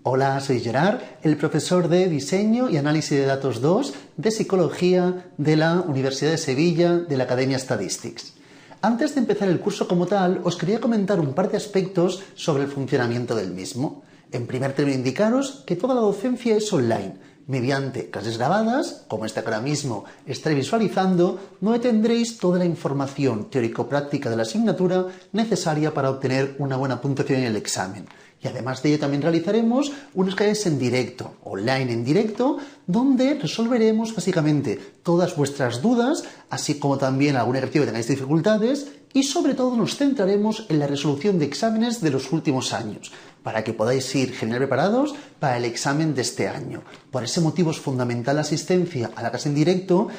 Hola, soy Gerard, el profesor de Diseño y Análisis de Datos 2 de Psicología de la Universidad de Sevilla de la Academia Statistics. Antes de empezar el curso como tal, os quería comentar un par de aspectos sobre el funcionamiento del mismo. En primer término, indicaros que toda la docencia es online. Mediante clases grabadas, como esta que ahora mismo estaréis visualizando, no tendréis toda la información teórico-práctica de la asignatura necesaria para obtener una buena puntuación en el examen. Y además de ello también realizaremos unas clases en directo, online en directo, donde resolveremos básicamente todas vuestras dudas, así como también algún ejercicio que tengáis dificultades, y sobre todo nos centraremos en la resolución de exámenes de los últimos años, para que podáis ir genial preparados para el examen de este año. Por ese motivo es fundamental la asistencia a la clase en directo,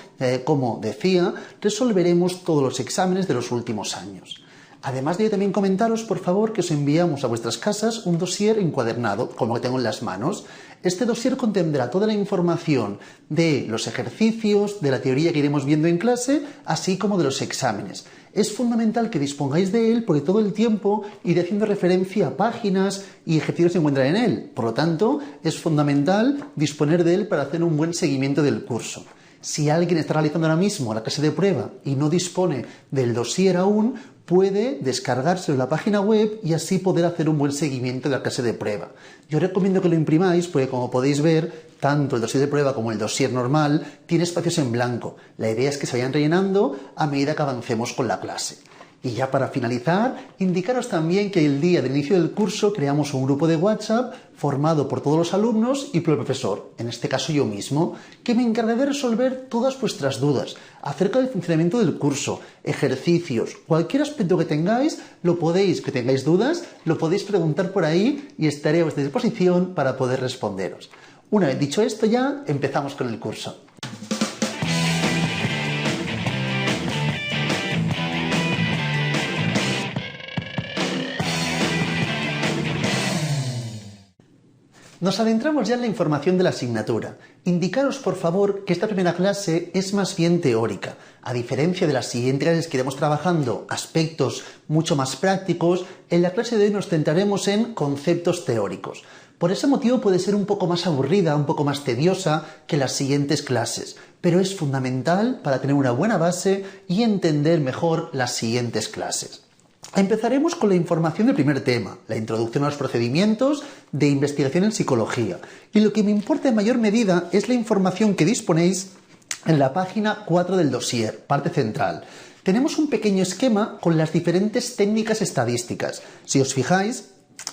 como decía, resolveremos todos los exámenes de los últimos años. Además de ello, también comentaros, por favor, que os enviamos a vuestras casas un dossier encuadernado, como el que tengo en las manos. Este dossier contendrá toda la información de los ejercicios, de la teoría que iremos viendo en clase, así como de los exámenes. Es fundamental que dispongáis de él porque todo el tiempo iré haciendo referencia a páginas y ejercicios que se encuentran en él. Por lo tanto, es fundamental disponer de él para hacer un buen seguimiento del curso. Si alguien está realizando ahora mismo la clase de prueba y no dispone del dossier aún, puede descargárselo en la página web y así poder hacer un buen seguimiento de la clase de prueba. Yo recomiendo que lo imprimáis porque, como podéis ver, tanto el dossier de prueba como el dossier normal tiene espacios en blanco. La idea es que se vayan rellenando a medida que avancemos con la clase. Y ya para finalizar, indicaros también que el día del inicio del curso creamos un grupo de WhatsApp formado por todos los alumnos y por el profesor, en este caso yo mismo, que me encargaré de resolver todas vuestras dudas acerca del funcionamiento del curso, ejercicios, cualquier aspecto que tengáis, que tengáis dudas, lo podéis preguntar por ahí y estaré a vuestra disposición para poder responderos. Una vez dicho esto ya, empezamos con el curso. Nos adentramos ya en la información de la asignatura. Indicaros, por favor, que esta primera clase es más bien teórica. A diferencia de las siguientes clases que iremos trabajando aspectos mucho más prácticos, en la clase de hoy nos centraremos en conceptos teóricos. Por ese motivo puede ser un poco más aburrida, un poco más tediosa que las siguientes clases, pero es fundamental para tener una buena base y entender mejor las siguientes clases. Empezaremos con la información del primer tema, la introducción a los procedimientos de investigación en psicología. Y lo que me importa en mayor medida es la información que disponéis en la página 4 del dossier, parte central. Tenemos un pequeño esquema con las diferentes técnicas estadísticas. Si os fijáis,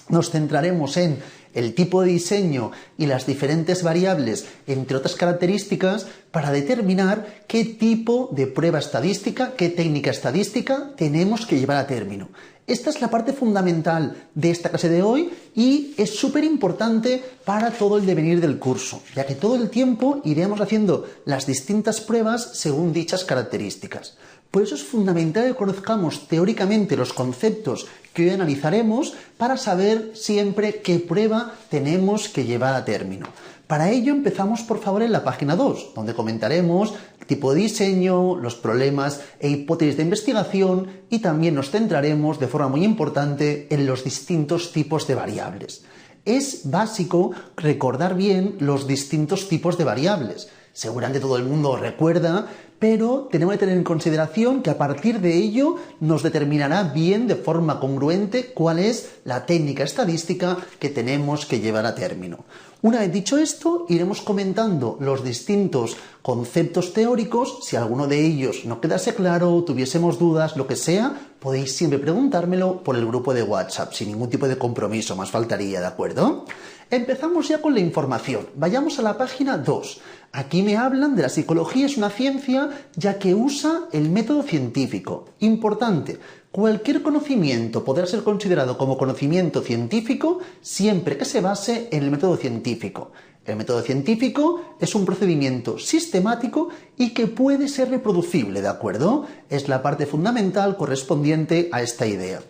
nos centraremos en el tipo de diseño y las diferentes variables, entre otras características, para determinar qué tipo de prueba estadística, qué técnica estadística tenemos que llevar a término. Esta es la parte fundamental de esta clase de hoy y es súper importante para todo el devenir del curso, ya que todo el tiempo iremos haciendo las distintas pruebas según dichas características. Por eso es fundamental que conozcamos teóricamente los conceptos que hoy analizaremos para saber siempre qué prueba tenemos que llevar a término. Para ello empezamos, por favor, en la página 2, donde comentaremos el tipo de diseño, los problemas e hipótesis de investigación y también nos centraremos de forma muy importante en los distintos tipos de variables. Es básico recordar bien los distintos tipos de variables. Seguramente todo el mundo recuerda, pero tenemos que tener en consideración que a partir de ello nos determinará bien de forma congruente cuál es la técnica estadística que tenemos que llevar a término. Una vez dicho esto, iremos comentando los distintos conceptos teóricos. Si alguno de ellos no quedase claro, tuviésemos dudas, lo que sea, podéis siempre preguntármelo por el grupo de WhatsApp, sin ningún tipo de compromiso, más faltaría, ¿de acuerdo? Empezamos ya con la información. Vayamos a la página 2. Aquí me hablan de la psicología es una ciencia ya que usa el método científico. Importante, cualquier conocimiento podrá ser considerado como conocimiento científico siempre que se base en el método científico. El método científico es un procedimiento sistemático y que puede ser reproducible, ¿de acuerdo? Es la parte fundamental correspondiente a esta idea.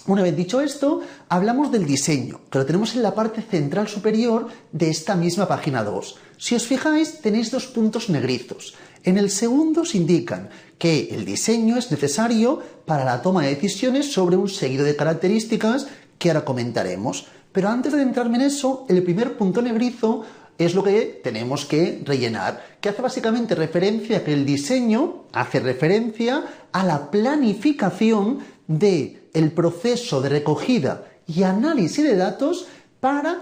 Una vez dicho esto, hablamos del diseño, que lo tenemos en la parte central superior de esta misma página 2. Si os fijáis, tenéis dos puntos negrizos. En el segundo os indican que el diseño es necesario para la toma de decisiones sobre un seguido de características que ahora comentaremos. Pero antes de adentrarme en eso, el primer punto negrizo es lo que tenemos que rellenar, que hace básicamente referencia a que el diseño hace referencia a la planificación del proceso de recogida y análisis de datos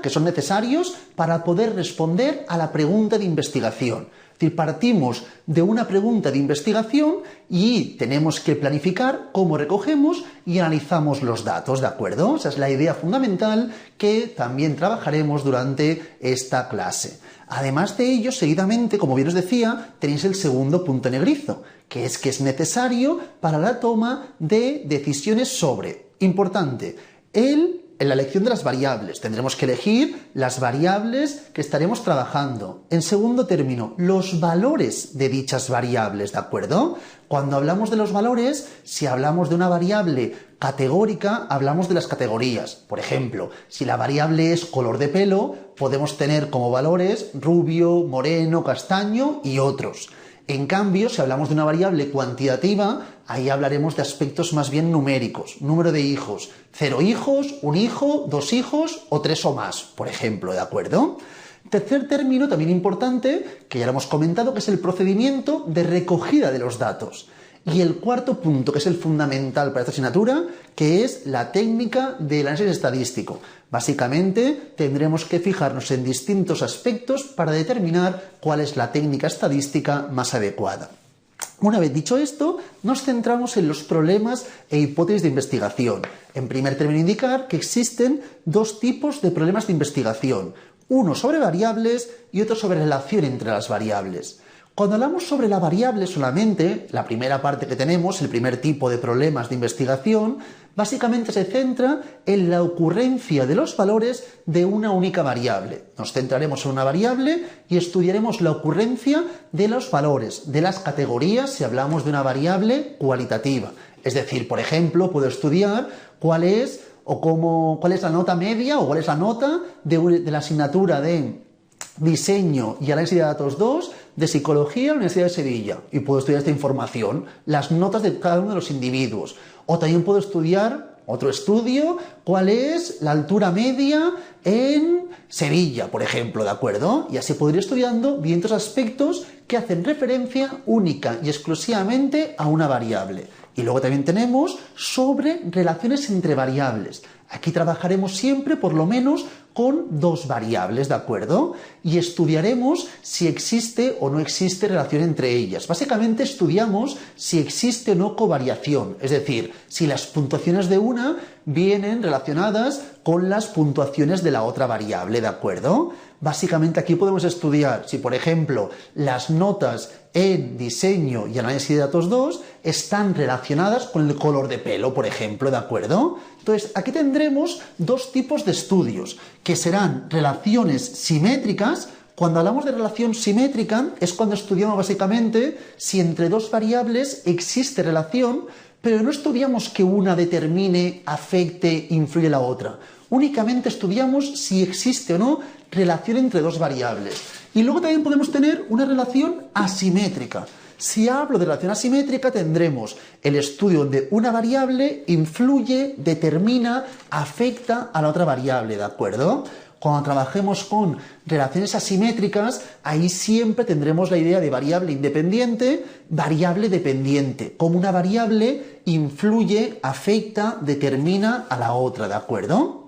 que son necesarios para poder responder a la pregunta de investigación. Es decir, partimos de una pregunta de investigación y tenemos que planificar cómo recogemos y analizamos los datos, ¿de acuerdo? Esa es la idea fundamental que también trabajaremos durante esta clase. Además de ello, seguidamente, como bien os decía, tenéis el segundo punto negrizo, que es necesario para la toma de decisiones sobre, importante, en la elección de las variables. Tendremos que elegir las variables que estaremos trabajando. En segundo término, los valores de dichas variables, ¿de acuerdo? Cuando hablamos de los valores, si hablamos de una variable categórica, hablamos de las categorías. Por ejemplo, si la variable es color de pelo, podemos tener como valores rubio, moreno, castaño y otros. En cambio, si hablamos de una variable cuantitativa, ahí hablaremos de aspectos más bien numéricos. Número de hijos, 0 hijos, 1 hijo, 2 hijos o 3 o más, por ejemplo, ¿de acuerdo? Tercer término, también importante, que ya lo hemos comentado, que es el procedimiento de recogida de los datos. Y el cuarto punto, que es el fundamental para esta asignatura, que es la técnica del análisis estadístico. Básicamente, tendremos que fijarnos en distintos aspectos para determinar cuál es la técnica estadística más adecuada. Una vez dicho esto, nos centramos en los problemas e hipótesis de investigación. En primer término, indicar que existen dos tipos de problemas de investigación. Uno sobre variables y otro sobre relación entre las variables. Cuando hablamos sobre la variable solamente, la primera parte que tenemos, el primer tipo de problemas de investigación, básicamente se centra en la ocurrencia de los valores de una única variable. Nos centraremos en una variable y estudiaremos la ocurrencia de los valores, de las categorías, si hablamos de una variable cualitativa. Es decir, por ejemplo, puedo estudiar cuál es la nota media o cuál es la nota de la asignatura de Diseño y Análisis de Datos 2 de Psicología en la Universidad de Sevilla. Y puedo estudiar esta información, las notas de cada uno de los individuos. O también puedo estudiar otro estudio, cuál es la altura media en Sevilla, por ejemplo, ¿de acuerdo? Y así podré ir estudiando distintos aspectos que hacen referencia única y exclusivamente a una variable. Y luego también tenemos sobre relaciones entre variables. Aquí trabajaremos siempre, por lo menos, con dos variables, ¿de acuerdo? Y estudiaremos si existe o no existe relación entre ellas. Básicamente estudiamos si existe o no covariación, es decir, si las puntuaciones de una vienen relacionadas con las puntuaciones de la otra variable, ¿de acuerdo? Básicamente aquí podemos estudiar si, por ejemplo, las notas en Diseño y Análisis de Datos 2 están relacionadas con el color de pelo, por ejemplo, ¿de acuerdo? Entonces, aquí tendremos dos tipos de estudios, que serán relaciones simétricas. Cuando hablamos de relación simétrica es cuando estudiamos básicamente si entre dos variables existe relación, pero no estudiamos que una determine, afecte, influye a la otra. Únicamente estudiamos si existe o no relación entre dos variables. Y luego también podemos tener una relación asimétrica. Si hablo de relación asimétrica, tendremos el estudio donde una variable influye, determina, afecta a la otra variable, ¿de acuerdo? Cuando trabajemos con relaciones asimétricas, ahí siempre tendremos la idea de variable independiente, variable dependiente, como una variable influye, afecta, determina a la otra, ¿de acuerdo?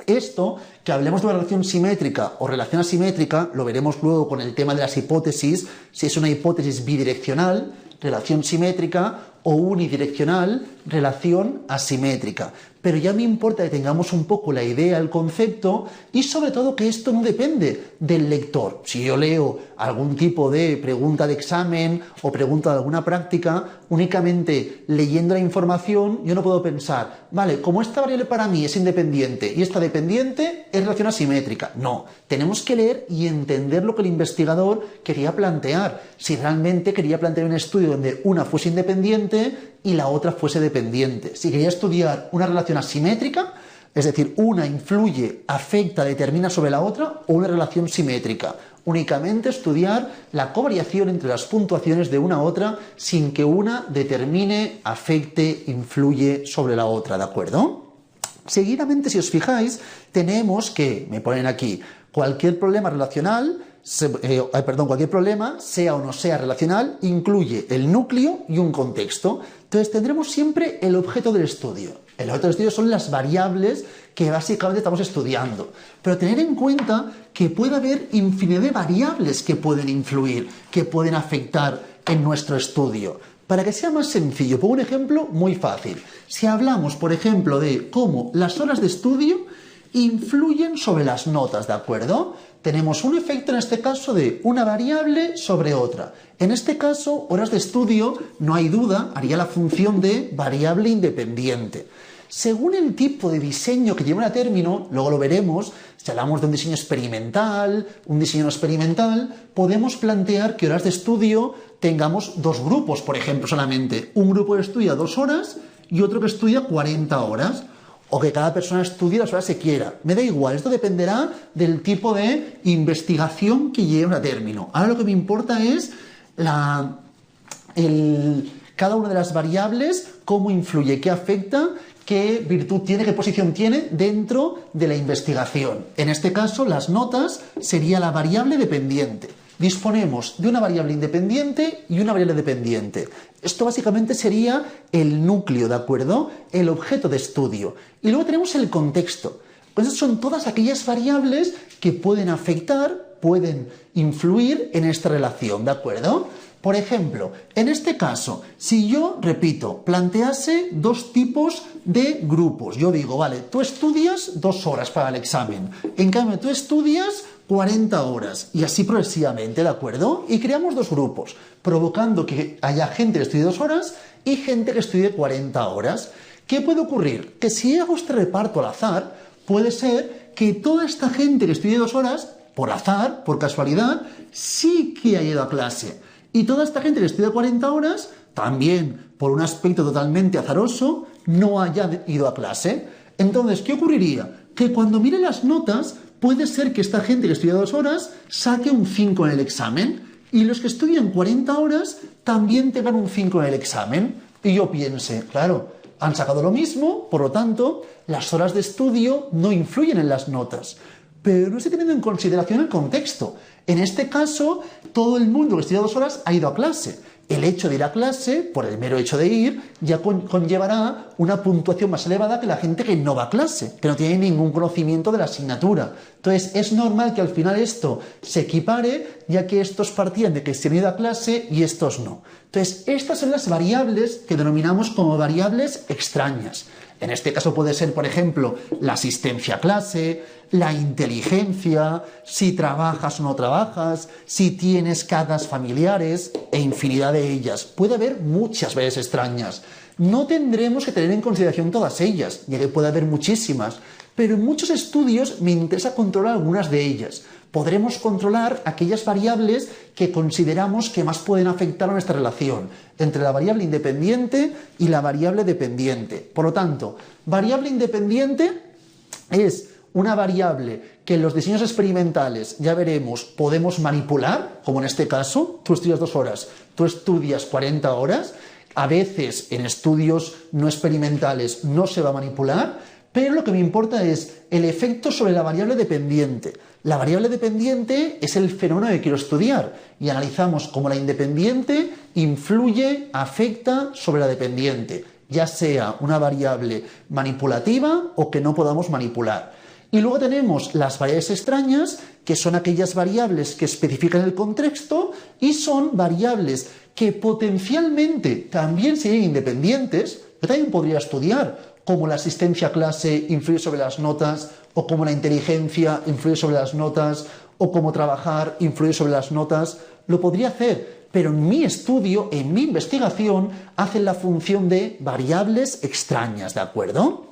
Esto, que hablemos de una relación simétrica o relación asimétrica, lo veremos luego con el tema de las hipótesis, si es una hipótesis bidireccional, relación simétrica, o unidireccional, relación asimétrica. Pero ya me importa que tengamos un poco la idea, el concepto, y sobre todo que esto no depende del lector. Si yo leo algún tipo de pregunta de examen o pregunta de alguna práctica, únicamente leyendo la información yo no puedo pensar, vale, como esta variable para mí es independiente y esta dependiente es relación asimétrica. No, tenemos que leer y entender lo que el investigador quería plantear. Si realmente quería plantear un estudio donde una fuese independiente y la otra fuese dependiente. Si quería estudiar una relación asimétrica, es decir, una influye, afecta, determina sobre la otra, o una relación simétrica. Únicamente estudiar la covariación entre las puntuaciones de una a otra sin que una determine, afecte, influye sobre la otra, ¿de acuerdo? Seguidamente, si os fijáis, tenemos que, me ponen aquí, cualquier problema relacional, cualquier problema, sea o no sea relacional, incluye el núcleo y un contexto. Entonces tendremos siempre el objeto del estudio. El objeto del estudio son las variables que básicamente estamos estudiando. Pero tener en cuenta que puede haber infinidad de variables que pueden influir, que pueden afectar en nuestro estudio. Para que sea más sencillo, pongo un ejemplo muy fácil. Si hablamos, por ejemplo, de cómo las horas de estudio influyen sobre las notas, ¿de acuerdo? Tenemos un efecto en este caso de una variable sobre otra. En este caso, horas de estudio, no hay duda, haría la función de variable independiente. Según el tipo de diseño que lleven a término, luego lo veremos, si hablamos de un diseño experimental, un diseño no experimental, podemos plantear que horas de estudio tengamos dos grupos, por ejemplo, solamente. Un grupo que estudia 2 horas y otro que estudia 40 horas. O que cada persona estudie las horas que quiera. Me da igual, esto dependerá del tipo de investigación que lleven a término. Ahora lo que me importa es cada una de las variables, cómo influye, qué afecta, qué virtud tiene, qué posición tiene dentro de la investigación. En este caso, las notas sería la variable dependiente. Disponemos de una variable independiente y una variable dependiente. Esto básicamente sería el núcleo, ¿de acuerdo? El objeto de estudio. Y luego tenemos el contexto. Pues son todas aquellas variables que pueden afectar, pueden influir en esta relación, ¿de acuerdo? Por ejemplo, en este caso, si yo, repito, plantease dos tipos de grupos, yo digo, vale, tú estudias 2 horas para el examen, en cambio tú estudias 40 horas, y así progresivamente, ¿de acuerdo? Y creamos dos grupos, provocando que haya gente que estudie 2 horas y gente que estudie 40 horas. ¿Qué puede ocurrir? Que si hago este reparto al azar, puede ser que toda esta gente que estudie 2 horas, por azar, por casualidad, sí que haya ido a clase. Y toda esta gente que estudia 40 horas, también por un aspecto totalmente azaroso, no haya ido a clase. Entonces, ¿qué ocurriría? Que cuando mire las notas, puede ser que esta gente que estudia 2 horas saque un 5 en el examen y los que estudian 40 horas también tengan un 5 en el examen. Y yo piense, claro, han sacado lo mismo, por lo tanto, las horas de estudio no influyen en las notas. Pero no estoy teniendo en consideración el contexto. En este caso, todo el mundo que estudia 2 horas ha ido a clase. El hecho de ir a clase, por el mero hecho de ir, ya conllevará una puntuación más elevada que la gente que no va a clase, que no tiene ningún conocimiento de la asignatura. Entonces, es normal que al final esto se equipare, ya que estos partían de que se han ido a clase y estos no. Entonces, estas son las variables que denominamos como variables extrañas. En este caso puede ser, por ejemplo, la asistencia a clase, la inteligencia, si trabajas o no trabajas, si tienes cargas familiares e infinidad de ellas. Puede haber muchas variables extrañas. No tendremos que tener en consideración todas ellas, ya que puede haber muchísimas, pero en muchos estudios me interesa controlar algunas de ellas. Podremos controlar aquellas variables que consideramos que más pueden afectar a nuestra relación entre la variable independiente y la variable dependiente. Por lo tanto, variable independiente es una variable que en los diseños experimentales, ya veremos, podemos manipular, como en este caso, tú estudias 2 horas, tú estudias 40 horas, a veces en estudios no experimentales no se va a manipular, pero lo que me importa es el efecto sobre la variable dependiente. La variable dependiente es el fenómeno que quiero estudiar y analizamos cómo la independiente influye, afecta sobre la dependiente, ya sea una variable manipulativa o que no podamos manipular. Y luego tenemos las variables extrañas, que son aquellas variables que especifican el contexto y son variables que potencialmente también serían independientes, que también podría estudiar, como la asistencia a clase influye sobre las notas, o como la inteligencia influye sobre las notas, o como trabajar influye sobre las notas. Lo podría hacer, pero en mi estudio, en mi investigación, hacen la función de variables extrañas, ¿de acuerdo?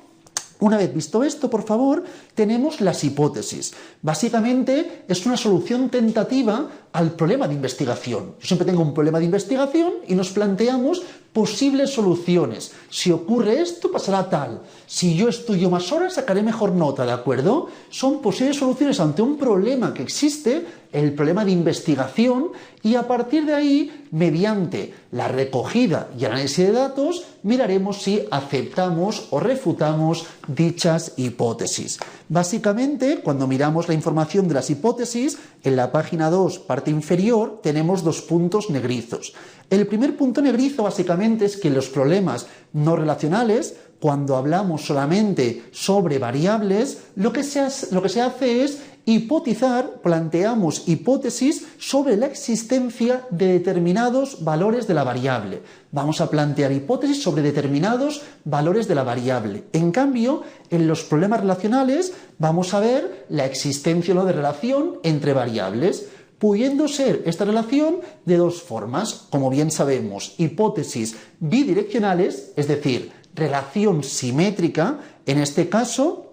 Una vez visto esto, por favor, tenemos las hipótesis. Básicamente es una solución tentativa al problema de investigación. Yo siempre tengo un problema de investigación y nos planteamos posibles soluciones. Si ocurre esto, pasará tal. Si yo estudio más horas, sacaré mejor nota, ¿de acuerdo? Son posibles soluciones ante un problema que existe, el problema de investigación, y a partir de ahí, mediante la recogida y análisis de datos, miraremos si aceptamos o refutamos dichas hipótesis. Básicamente, cuando miramos la información de las hipótesis, en la página 2, parte inferior, tenemos dos puntos negrizos. El primer punto negrizo básicamente es que los problemas no relacionales, cuando hablamos solamente sobre variables, lo que se hace es hipotizar, planteamos hipótesis sobre la existencia de determinados valores de la variable. Vamos a plantear hipótesis sobre determinados valores de la variable. En cambio, en los problemas relacionales vamos a ver la existencia o no de relación entre variables, pudiendo ser esta relación de dos formas, como bien sabemos, hipótesis bidireccionales, es decir, relación simétrica. En este caso,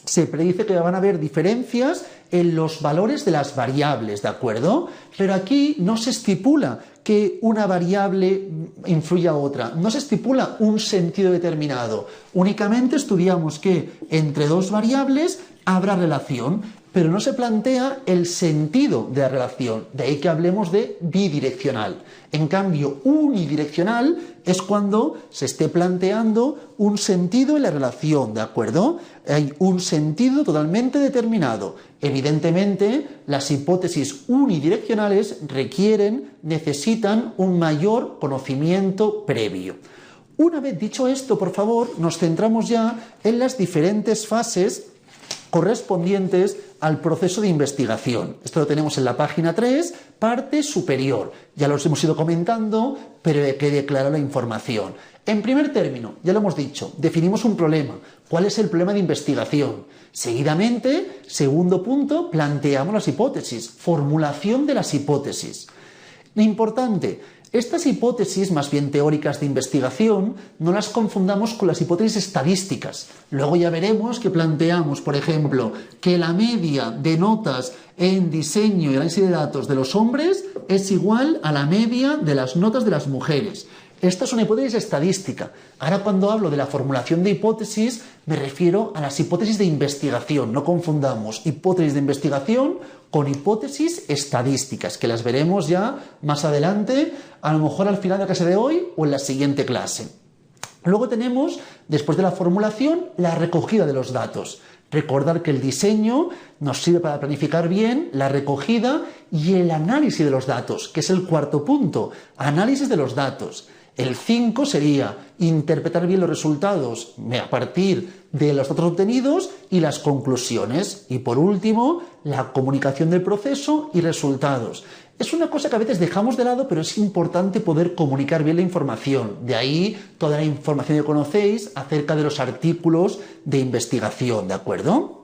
se predice que van a haber diferencias en los valores de las variables, ¿de acuerdo? Pero aquí no se estipula que una variable influya a otra, no se estipula un sentido determinado, únicamente estudiamos que entre dos variables habrá relación, pero no se plantea el sentido de la relación, de ahí que hablemos de bidireccional. En cambio, unidireccional es cuando se esté planteando un sentido en la relación, ¿de acuerdo? Hay un sentido totalmente determinado. Evidentemente, las hipótesis unidireccionales necesitan un mayor conocimiento previo. Una vez dicho esto, por favor, nos centramos ya en las diferentes fases correspondientes al proceso de investigación. Esto lo tenemos en la página 3, parte superior. Ya los hemos ido comentando, pero hay que declarar la información. En primer término, ya lo hemos dicho, definimos un problema. ¿Cuál es el problema de investigación? Seguidamente, segundo punto, planteamos las hipótesis, formulación de las hipótesis. Importante, estas hipótesis, más bien teóricas de investigación, no las confundamos con las hipótesis estadísticas. Luego ya veremos que planteamos, por ejemplo, que la media de notas en diseño y análisis de datos de los hombres es igual a la media de las notas de las mujeres. Esta es una hipótesis estadística. Ahora, cuando hablo de la formulación de hipótesis, me refiero a las hipótesis de investigación. No confundamos hipótesis de investigación con hipótesis estadísticas, que las veremos ya más adelante, a lo mejor al final de la clase de hoy o en la siguiente clase. Luego tenemos, después de la formulación, la recogida de los datos. Recordar que el diseño nos sirve para planificar bien la recogida y el análisis de los datos, que es el cuarto punto, análisis de los datos. El 5 sería interpretar bien los resultados a partir de los datos obtenidos y las conclusiones. Y por último, la comunicación del proceso y resultados. Es una cosa que a veces dejamos de lado, pero es importante poder comunicar bien la información. De ahí toda la información que conocéis acerca de los artículos de investigación, ¿de acuerdo?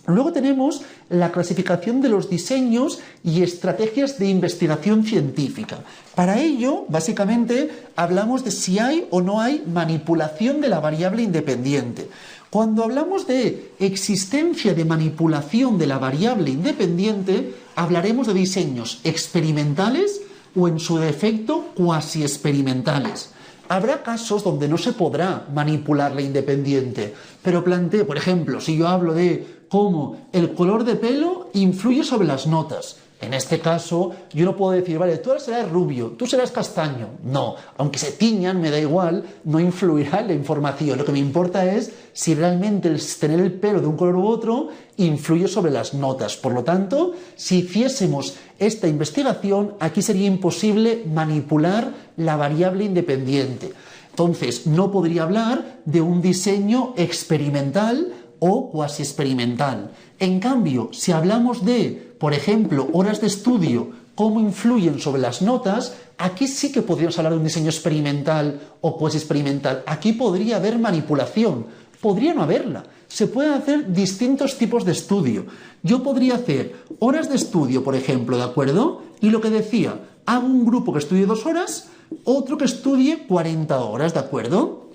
Luego tenemos la clasificación de los diseños y estrategias de investigación científica. Para ello, básicamente, hablamos de si hay o no hay manipulación de la variable independiente. Cuando hablamos de existencia de manipulación de la variable independiente, hablaremos de diseños experimentales o, en su defecto, cuasi experimentales. Habrá casos donde no se podrá manipular la independiente, pero planteo, por ejemplo, si yo hablo de cómo el color de pelo influye sobre las notas. En este caso, yo no puedo decir, vale, tú ahora serás rubio, tú serás castaño. No, aunque se tiñan, me da igual, no influirá en la información. Lo que me importa es si realmente el tener el pelo de un color u otro influye sobre las notas. Por lo tanto, si hiciésemos esta investigación, aquí sería imposible manipular la variable independiente. Entonces, no podría hablar de un diseño experimental o cuasi experimental. En cambio, si hablamos de, por ejemplo, horas de estudio, cómo influyen sobre las notas, aquí sí que podríamos hablar de un diseño experimental o cuasi experimental. Aquí podría haber manipulación, podría no haberla. Se pueden hacer distintos tipos de estudio. Yo podría hacer horas de estudio, por ejemplo, ¿de acuerdo? Y lo que decía, hago un grupo que estudie 2 horas, otro que estudie 40 horas, ¿de acuerdo?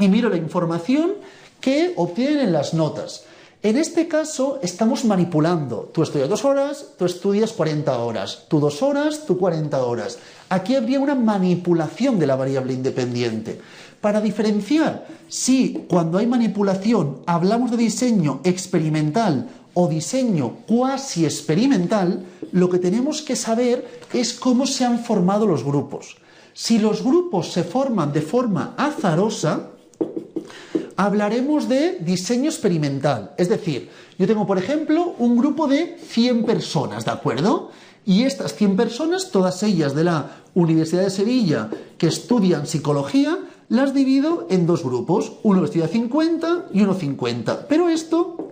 Y miro la información que obtienen en las notas. En este caso estamos manipulando. Tú estudias 2 horas, tú estudias 40 horas. Tú 2 horas, tú 40 horas. Aquí habría una manipulación de la variable independiente. Para diferenciar si cuando hay manipulación hablamos de diseño experimental o diseño cuasi experimental, lo que tenemos que saber es cómo se han formado los grupos. Si los grupos se forman de forma azarosa, hablaremos de diseño experimental. Es decir, yo tengo, por ejemplo, un grupo de 100 personas, ¿de acuerdo? Y estas 100 personas, todas ellas de la Universidad de Sevilla, que estudian psicología, las divido en dos grupos, uno que estudia 50 y uno 50. Pero esto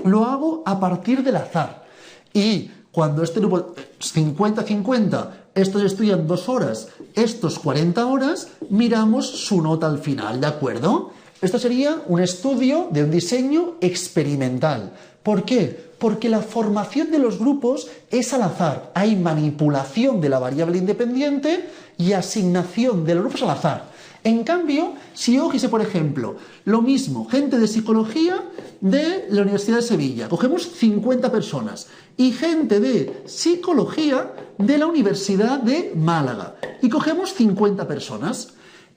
lo hago a partir del azar. Y cuando este grupo 50-50, estos estudian 2 horas, estos 40 horas, miramos su nota al final, ¿de acuerdo? Esto sería un estudio de un diseño experimental. ¿Por qué? Porque la formación de los grupos es al azar. Hay manipulación de la variable independiente y asignación de los grupos al azar. En cambio, si yo cogiese, por ejemplo, lo mismo, gente de psicología de la Universidad de Sevilla, cogemos 50 personas, y gente de psicología de la Universidad de Málaga, y cogemos 50 personas.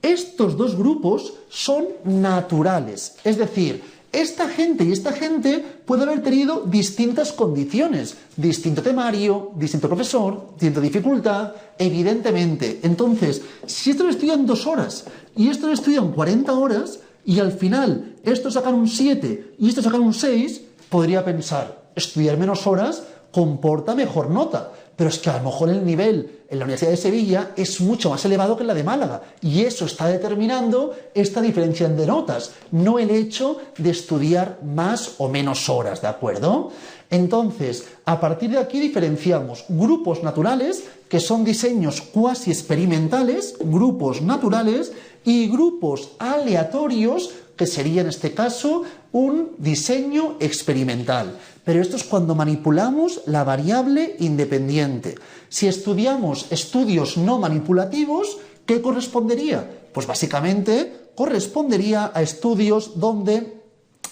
Estos dos grupos son naturales, es decir, esta gente y esta gente puede haber tenido distintas condiciones, distinto temario, distinto profesor, distinta dificultad, evidentemente. Entonces, si estos estudian 2 horas y estos estudian 40 horas y al final estos sacan un 7 y estos sacan un 6, podría pensar, estudiar menos horas comporta mejor nota. Pero es que a lo mejor el nivel en la Universidad de Sevilla es mucho más elevado que en la de Málaga y eso está determinando esta diferencia de notas, no el hecho de estudiar más o menos horas, ¿de acuerdo? Entonces, a partir de aquí diferenciamos grupos naturales, que son diseños cuasi experimentales, grupos naturales, y grupos aleatorios, que sería en este caso un diseño experimental. Pero esto es cuando manipulamos la variable independiente. Si estudiamos estudios no manipulativos, ¿qué correspondería? Pues básicamente correspondería a estudios donde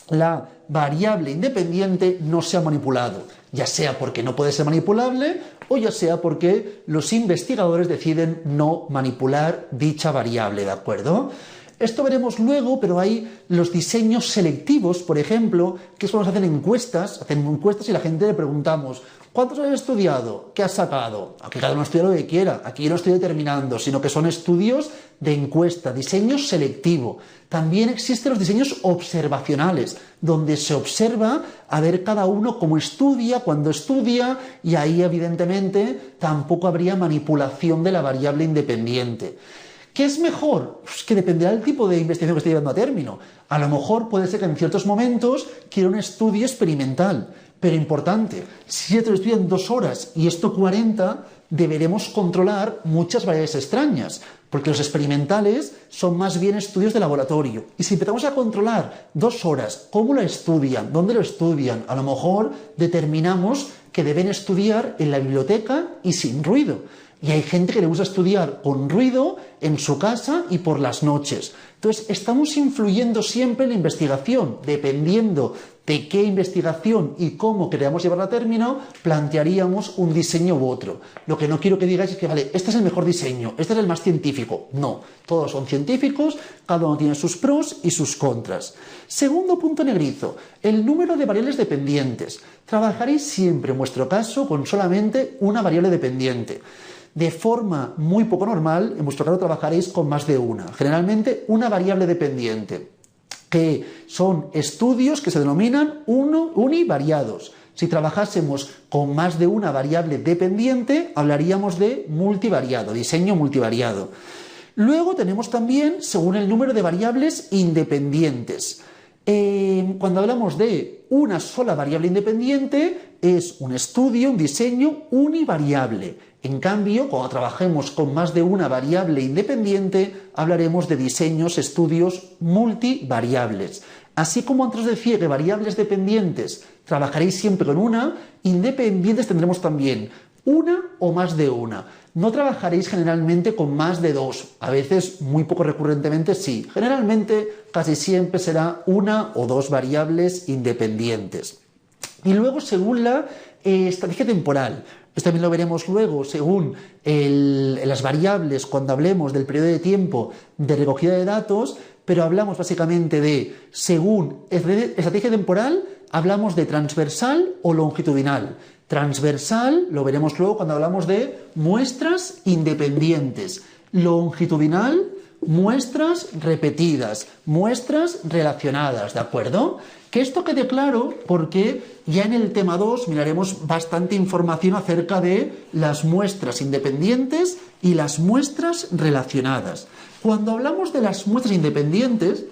la variable independiente no se ha manipulado, ya sea porque no puede ser manipulable o ya sea porque los investigadores deciden no manipular dicha variable, ¿de acuerdo? Esto veremos luego, pero hay los diseños selectivos, por ejemplo, que es cuando se hacen encuestas y a la gente le preguntamos, ¿cuántos has estudiado? ¿Qué has sacado? Aquí cada uno estudia lo que quiera, aquí yo no estoy determinando, sino que son estudios de encuesta, diseño selectivo. También existen los diseños observacionales, donde se observa a ver cada uno cómo estudia, cuándo estudia, y ahí evidentemente tampoco habría manipulación de la variable independiente. ¿Qué es mejor? Pues que dependerá del tipo de investigación que esté llevando a término. A lo mejor puede ser que en ciertos momentos quiera un estudio experimental, pero importante, si estos estudian 2 horas y esto 40, deberemos controlar muchas variables extrañas, porque los experimentales son más bien estudios de laboratorio. Y si empezamos a controlar 2 horas, cómo lo estudian, dónde lo estudian, a lo mejor determinamos que deben estudiar en la biblioteca y sin ruido. Y hay gente que le gusta estudiar con ruido en su casa y por las noches. Entonces, estamos influyendo siempre en la investigación. Dependiendo de qué investigación y cómo queramos llevarla a término, plantearíamos un diseño u otro. Lo que no quiero que digáis es que, vale, este es el mejor diseño, este es el más científico. No, todos son científicos, cada uno tiene sus pros y sus contras. Segundo punto negrizo, el número de variables dependientes. Trabajaréis siempre, en vuestro caso, con solamente una variable dependiente. De forma muy poco normal, en vuestro caso trabajaréis con más de una, generalmente una variable dependiente, que son estudios que se denominan univariados. Si trabajásemos con más de una variable dependiente, hablaríamos de multivariado, diseño multivariado. Luego tenemos también, según el número de variables independientes. Cuando hablamos de una sola variable independiente, es un estudio, un diseño univariable. En cambio, cuando trabajemos con más de una variable independiente, hablaremos de diseños, estudios multivariables. Así como antes os decía que variables dependientes trabajaréis siempre con una, independientes tendremos también una o más de una. No trabajaréis generalmente con más de 2, a veces muy poco recurrentemente sí. Generalmente casi siempre será una o 2 variables independientes. Y luego según la estrategia temporal. Esto también lo veremos luego según las variables cuando hablemos del periodo de tiempo de recogida de datos, pero hablamos básicamente de según estrategia temporal hablamos de transversal o longitudinal. Transversal lo veremos luego cuando hablamos de muestras independientes. Longitudinal, muestras repetidas, muestras relacionadas, ¿de acuerdo? Que esto quede claro porque ya en el tema 2 miraremos bastante información acerca de las muestras independientes y las muestras relacionadas. Cuando hablamos de las muestras independientes,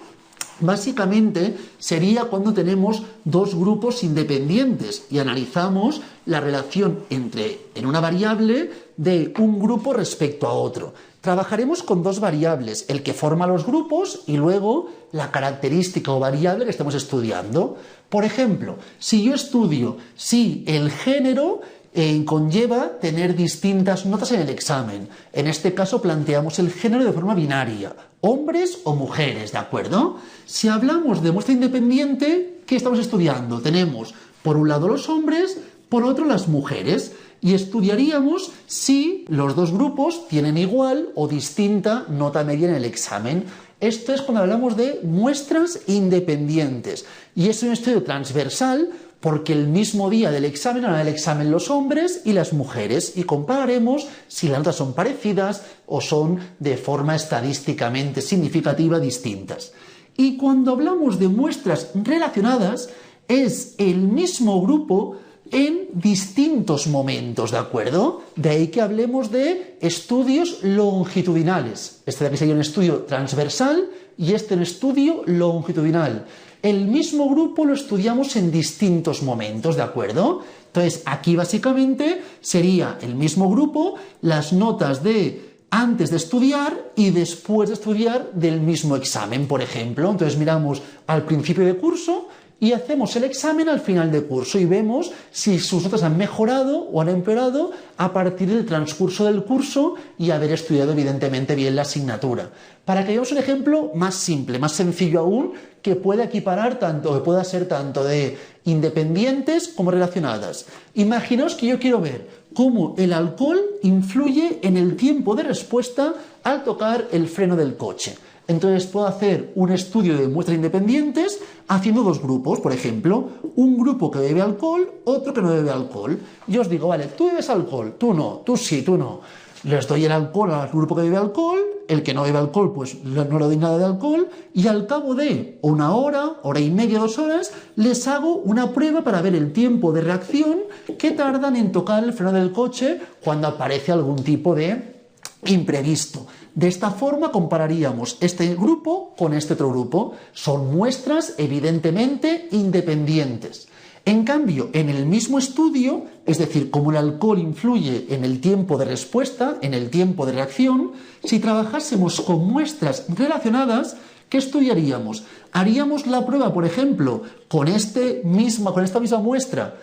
básicamente sería cuando tenemos dos grupos independientes y analizamos la relación en una variable de un grupo respecto a otro. Trabajaremos con dos variables, el que forma los grupos y luego la característica o variable que estamos estudiando. Por ejemplo, si yo estudio si el género conlleva tener distintas notas en el examen. En este caso planteamos el género de forma binaria, hombres o mujeres, ¿de acuerdo? Si hablamos de muestra independiente, ¿qué estamos estudiando? Tenemos por un lado los hombres, por otro las mujeres, y estudiaríamos si los dos grupos tienen igual o distinta nota media en el examen. Esto es cuando hablamos de muestras independientes, y es un estudio transversal porque el mismo día del examen harán el examen los hombres y las mujeres y compararemos si las notas son parecidas o son de forma estadísticamente significativa distintas. Y cuando hablamos de muestras relacionadas es el mismo grupo en distintos momentos, ¿de acuerdo? De ahí que hablemos de estudios longitudinales. Este de aquí sería un estudio transversal y este un estudio longitudinal. El mismo grupo lo estudiamos en distintos momentos, ¿de acuerdo? Entonces, aquí básicamente sería el mismo grupo, las notas de antes de estudiar y después de estudiar del mismo examen, por ejemplo. Entonces, miramos al principio de curso y hacemos el examen al final de curso y vemos si sus notas han mejorado o han empeorado a partir del transcurso del curso y haber estudiado evidentemente bien la asignatura. Para que veamos un ejemplo más simple, más sencillo aún, que pueda equiparar tanto, que pueda ser tanto de independientes como relacionadas. Imaginaos que yo quiero ver cómo el alcohol influye en el tiempo de respuesta al tocar el freno del coche. Entonces puedo hacer un estudio de muestras independientes haciendo dos grupos, por ejemplo, un grupo que bebe alcohol, otro que no bebe alcohol. Yo os digo, vale, tú bebes alcohol, tú no, tú sí, tú no. Les doy el alcohol al grupo que bebe alcohol, el que no bebe alcohol pues no le doy nada de alcohol y al cabo de una hora, hora y media, 2 horas, les hago una prueba para ver el tiempo de reacción que tardan en tocar el freno del coche cuando aparece algún tipo de imprevisto. De esta forma compararíamos este grupo con este otro grupo. Son muestras evidentemente independientes. En cambio, en el mismo estudio, es decir, como el alcohol influye en el tiempo de respuesta, en el tiempo de reacción, si trabajásemos con muestras relacionadas, ¿qué estudiaríamos? Haríamos la prueba, por ejemplo, con esta misma muestra,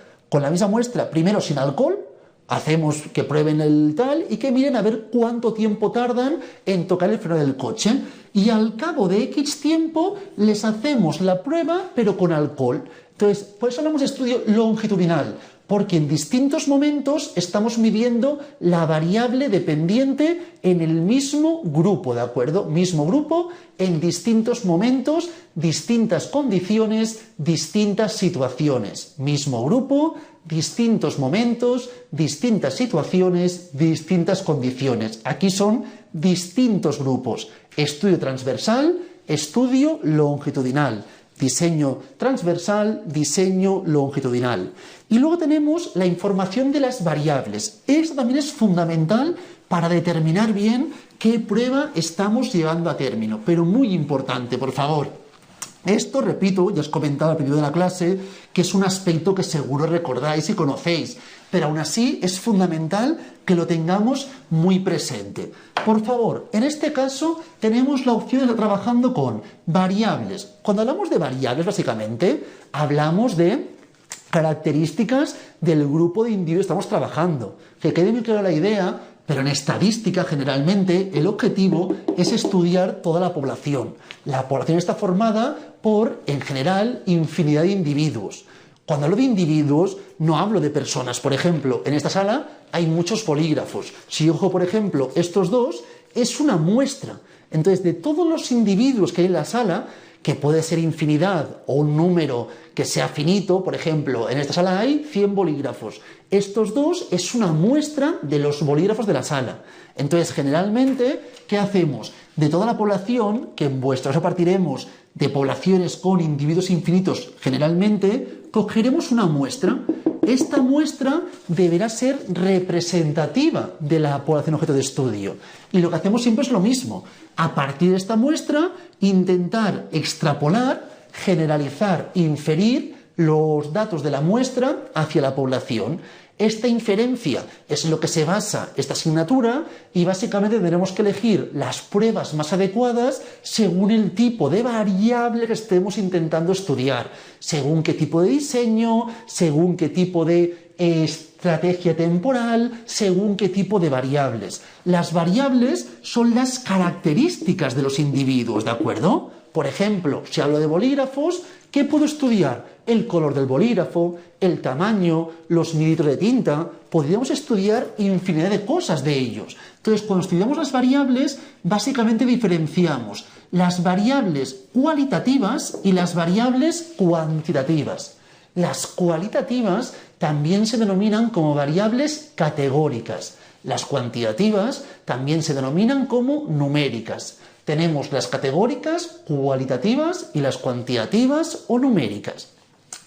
primero sin alcohol. Hacemos que prueben el tal y que miren a ver cuánto tiempo tardan en tocar el freno del coche. Y al cabo de X tiempo les hacemos la prueba, pero con alcohol. Entonces, por eso hablamos de estudio longitudinal, porque en distintos momentos estamos midiendo la variable dependiente en el mismo grupo, ¿de acuerdo? Mismo grupo, en distintos momentos, distintas condiciones, distintas situaciones. Mismo grupo, distintos momentos, distintas situaciones, distintas condiciones. Aquí son distintos grupos. Estudio transversal, estudio longitudinal. Diseño transversal, diseño longitudinal. Y luego tenemos la información de las variables. Esto también es fundamental para determinar bien qué prueba estamos llevando a término. Pero muy importante, por favor. Esto, repito, ya os comentaba al principio de la clase, que es un aspecto que seguro recordáis y conocéis, pero aún así es fundamental que lo tengamos muy presente. Por favor, en este caso tenemos la opción de estar trabajando con variables. Cuando hablamos de variables, básicamente, hablamos de características del grupo de individuos que estamos trabajando. Que quede muy clara la idea, pero en estadística, generalmente, el objetivo es estudiar toda la población. La población está formada por, en general, infinidad de individuos. Cuando hablo de individuos, no hablo de personas. Por ejemplo, en esta sala hay muchos polígrafos. Si yo cojo, por ejemplo, estos dos, es una muestra. Entonces, de todos los individuos que hay en la sala, que puede ser infinidad o un número que sea finito. Por ejemplo, en esta sala hay 100 bolígrafos. Estos dos es una muestra de los bolígrafos de la sala. Entonces, generalmente, ¿qué hacemos? De toda la población, que en vuestro caso partiremos de poblaciones con individuos infinitos, generalmente, cogeremos una muestra. Esta muestra deberá ser representativa de la población objeto de estudio. Y lo que hacemos siempre es lo mismo. A partir de esta muestra, intentar extrapolar, generalizar, inferir los datos de la muestra hacia la población. Esta inferencia es en lo que se basa esta asignatura y básicamente tendremos que elegir las pruebas más adecuadas según el tipo de variable que estemos intentando estudiar, según qué tipo de diseño, según qué tipo de estrategia temporal, según qué tipo de variables. Las variables son las características de los individuos, ¿de acuerdo? Por ejemplo, si hablo de bolígrafos, ¿qué puedo estudiar? El color del bolígrafo, el tamaño, los mililitros de tinta. Podríamos estudiar infinidad de cosas de ellos. Entonces, cuando estudiamos las variables, básicamente diferenciamos las variables cualitativas y las variables cuantitativas. Las cualitativas también se denominan como variables categóricas. Las cuantitativas también se denominan como numéricas. Tenemos las categóricas, cualitativas y las cuantitativas o numéricas.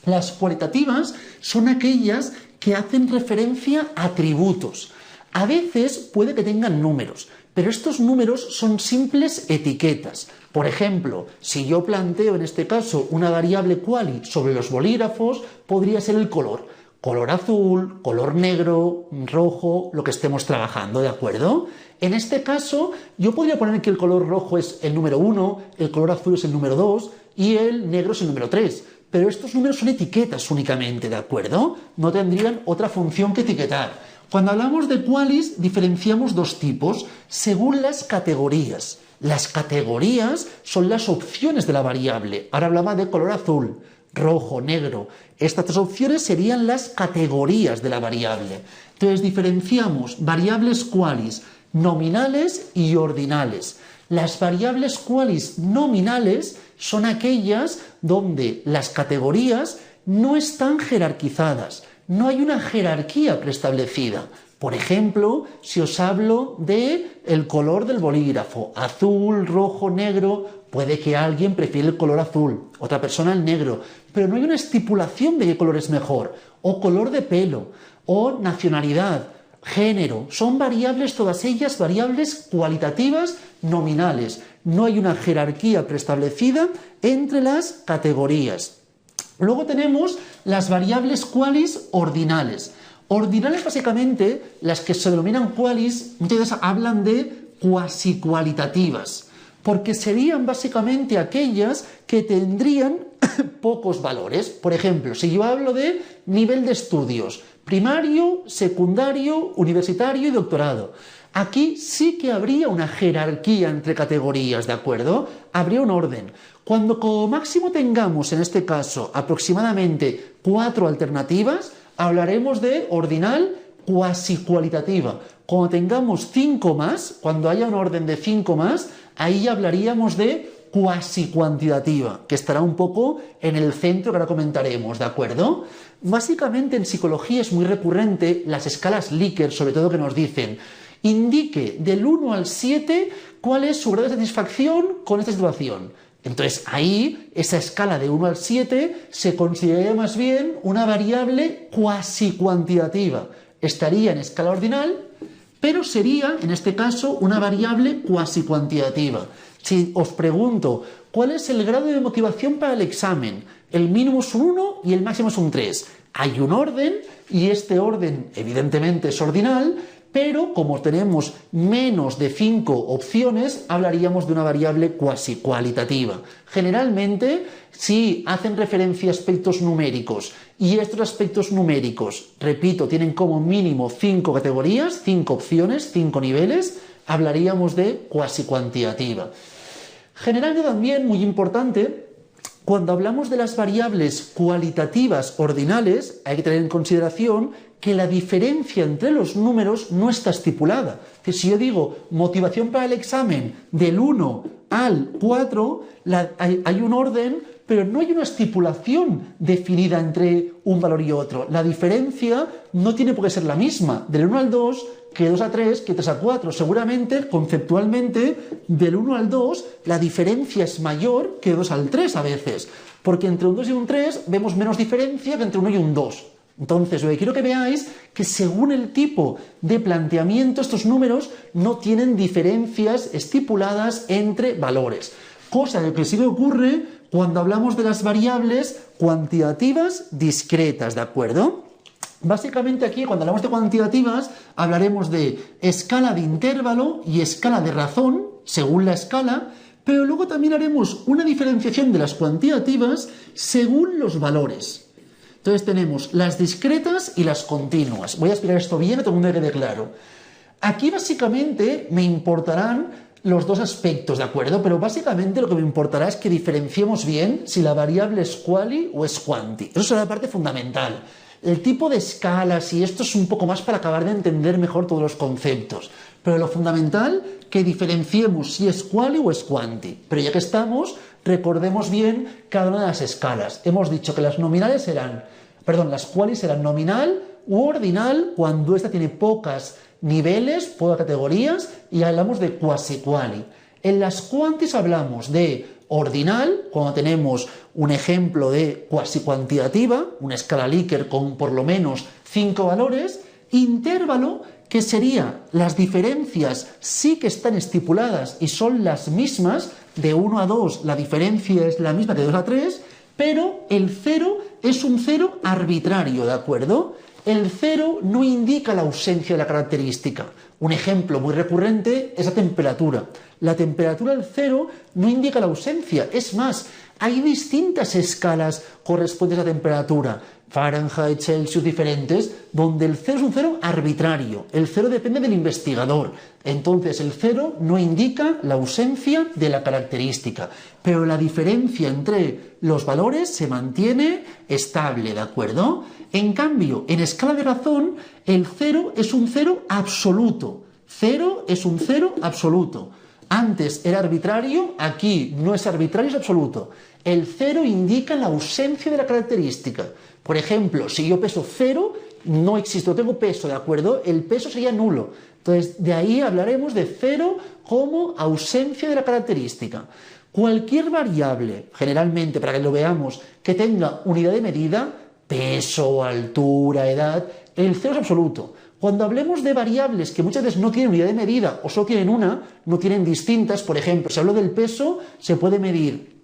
Las cualitativas son aquellas que hacen referencia a atributos. A veces puede que tengan números, pero estos números son simples etiquetas. Por ejemplo, si yo planteo en este caso una variable quali sobre los bolígrafos, podría ser el color. Color azul, color negro, rojo, lo que estemos trabajando, ¿de acuerdo? En este caso, yo podría poner que el color rojo es el número 1, el color azul es el número 2 y el negro es el número 3. Pero estos números son etiquetas únicamente, ¿de acuerdo? No tendrían otra función que etiquetar. Cuando hablamos de qualis, diferenciamos dos tipos según las categorías. Las categorías son las opciones de la variable. Ahora hablaba de color azul, rojo, negro. Estas tres opciones serían las categorías de la variable. Entonces diferenciamos variables qualis nominales y ordinales. Las variables qualis nominales son aquellas donde las categorías no están jerarquizadas, no hay una jerarquía preestablecida. Por ejemplo, si os hablo de el color del bolígrafo, azul, rojo, negro, puede que alguien prefiera el color azul, otra persona el negro, pero no hay una estipulación de qué color es mejor, o color de pelo, o nacionalidad, género. Son variables, todas ellas variables cualitativas nominales. No hay una jerarquía preestablecida entre las categorías. Luego tenemos las variables qualis ordinales. Ordinales, básicamente, las que se denominan qualis, muchas veces hablan de cuasi cualitativas, porque serían básicamente aquellas que tendrían pocos valores. Por ejemplo, si yo hablo de nivel de estudios, primario, secundario, universitario y doctorado, aquí sí que habría una jerarquía entre categorías, ¿de acuerdo? Habría un orden. Cuando como máximo tengamos, en este caso, aproximadamente 4 alternativas, hablaremos de ordinal cuasi cualitativa. Cuando tengamos 5 más, cuando haya un orden de 5 más, ahí hablaríamos de cuasi cuantitativa, que estará un poco en el centro que ahora comentaremos, ¿de acuerdo? Básicamente en psicología es muy recurrente las escalas Likert, sobre todo, que nos dicen: indique del 1 al 7 cuál es su grado de satisfacción con esta situación. Entonces ahí, esa escala de 1 al 7 se consideraría más bien una variable cuasi cuantitativa. Estaría en escala ordinal, pero sería, en este caso, una variable cuasi cuantitativa. Si os pregunto, ¿cuál es el grado de motivación para el examen? El mínimo es un 1 y el máximo es un 3. Hay un orden y este orden evidentemente es ordinal, pero como tenemos menos de 5 opciones, hablaríamos de una variable cuasi cualitativa. Generalmente, si hacen referencia a aspectos numéricos y estos aspectos numéricos, repito, tienen como mínimo 5 categorías, 5 opciones, 5 niveles, hablaríamos de cuasi cuantitativa. Generalmente también, muy importante, cuando hablamos de las variables cualitativas ordinales, hay que tener en consideración que la diferencia entre los números no está estipulada. Si yo digo motivación para el examen del 1 al 4 hay un orden, pero no hay una estipulación definida entre un valor y otro. La diferencia no tiene por qué ser la misma del 1 al 2 que 2 a 3, que 3 a 4. Seguramente, conceptualmente, del 1 al 2 la diferencia es mayor que 2 al 3 a veces, porque entre un 2 y un 3 vemos menos diferencia que entre 1 y un 2. Entonces, lo que quiero que veáis que según el tipo de planteamiento, estos números no tienen diferencias estipuladas entre valores. Cosa que sí que ocurre cuando hablamos de las variables cuantitativas discretas, ¿de acuerdo? Básicamente aquí, cuando hablamos de cuantitativas, hablaremos de escala de intervalo y escala de razón, según la escala, pero luego también haremos una diferenciación de las cuantitativas según los valores. Entonces tenemos las discretas y las continuas. Voy a explicar esto bien, a todo el mundo quede claro. Aquí básicamente me importarán los dos aspectos, ¿de acuerdo? Pero básicamente lo que me importará es que diferenciemos bien si la variable es quali o es quanti. Eso será la parte fundamental. El tipo de escalas y esto es un poco más para acabar de entender mejor todos los conceptos. Pero lo fundamental, que diferenciemos si es quali o es quanti. Pero ya que estamos, recordemos bien cada una de las escalas. Hemos dicho que las quali serán nominal u ordinal cuando esta tiene pocas niveles, pocas categorías, y hablamos de quasi quali. En las quantis hablamos de ordinal, cuando tenemos un ejemplo de cuasi cuantitativa, una escala Likert con por lo menos 5 valores, intervalo, que sería las diferencias sí que están estipuladas y son las mismas, de 1 a 2 la diferencia es la misma que de 2 a 3, pero el 0 es un 0 arbitrario, ¿de acuerdo? El 0 no indica la ausencia de la característica. Un ejemplo muy recurrente es la temperatura. La temperatura del 0 no indica la ausencia. Es más, hay distintas escalas correspondientes a la temperatura. Fahrenheit, Celsius, diferentes, donde el 0 es un 0 arbitrario. El 0 depende del investigador. Entonces, el 0 no indica la ausencia de la característica. Pero la diferencia entre los valores se mantiene estable, ¿de acuerdo? En cambio, en escala de razón, el 0 es un 0 absoluto. 0 es un 0 absoluto. Antes era arbitrario, aquí no es arbitrario, es absoluto. El 0 indica la ausencia de la característica. Por ejemplo, si yo peso 0, no existe, no tengo peso, ¿de acuerdo? El peso sería nulo. Entonces, de ahí hablaremos de 0 como ausencia de la característica. Cualquier variable, generalmente, para que lo veamos, que tenga unidad de medida, peso, altura, edad, el 0 es absoluto. Cuando hablemos de variables que muchas veces no tienen unidad de medida o solo tienen una, no tienen distintas, por ejemplo, si hablo del peso, se puede medir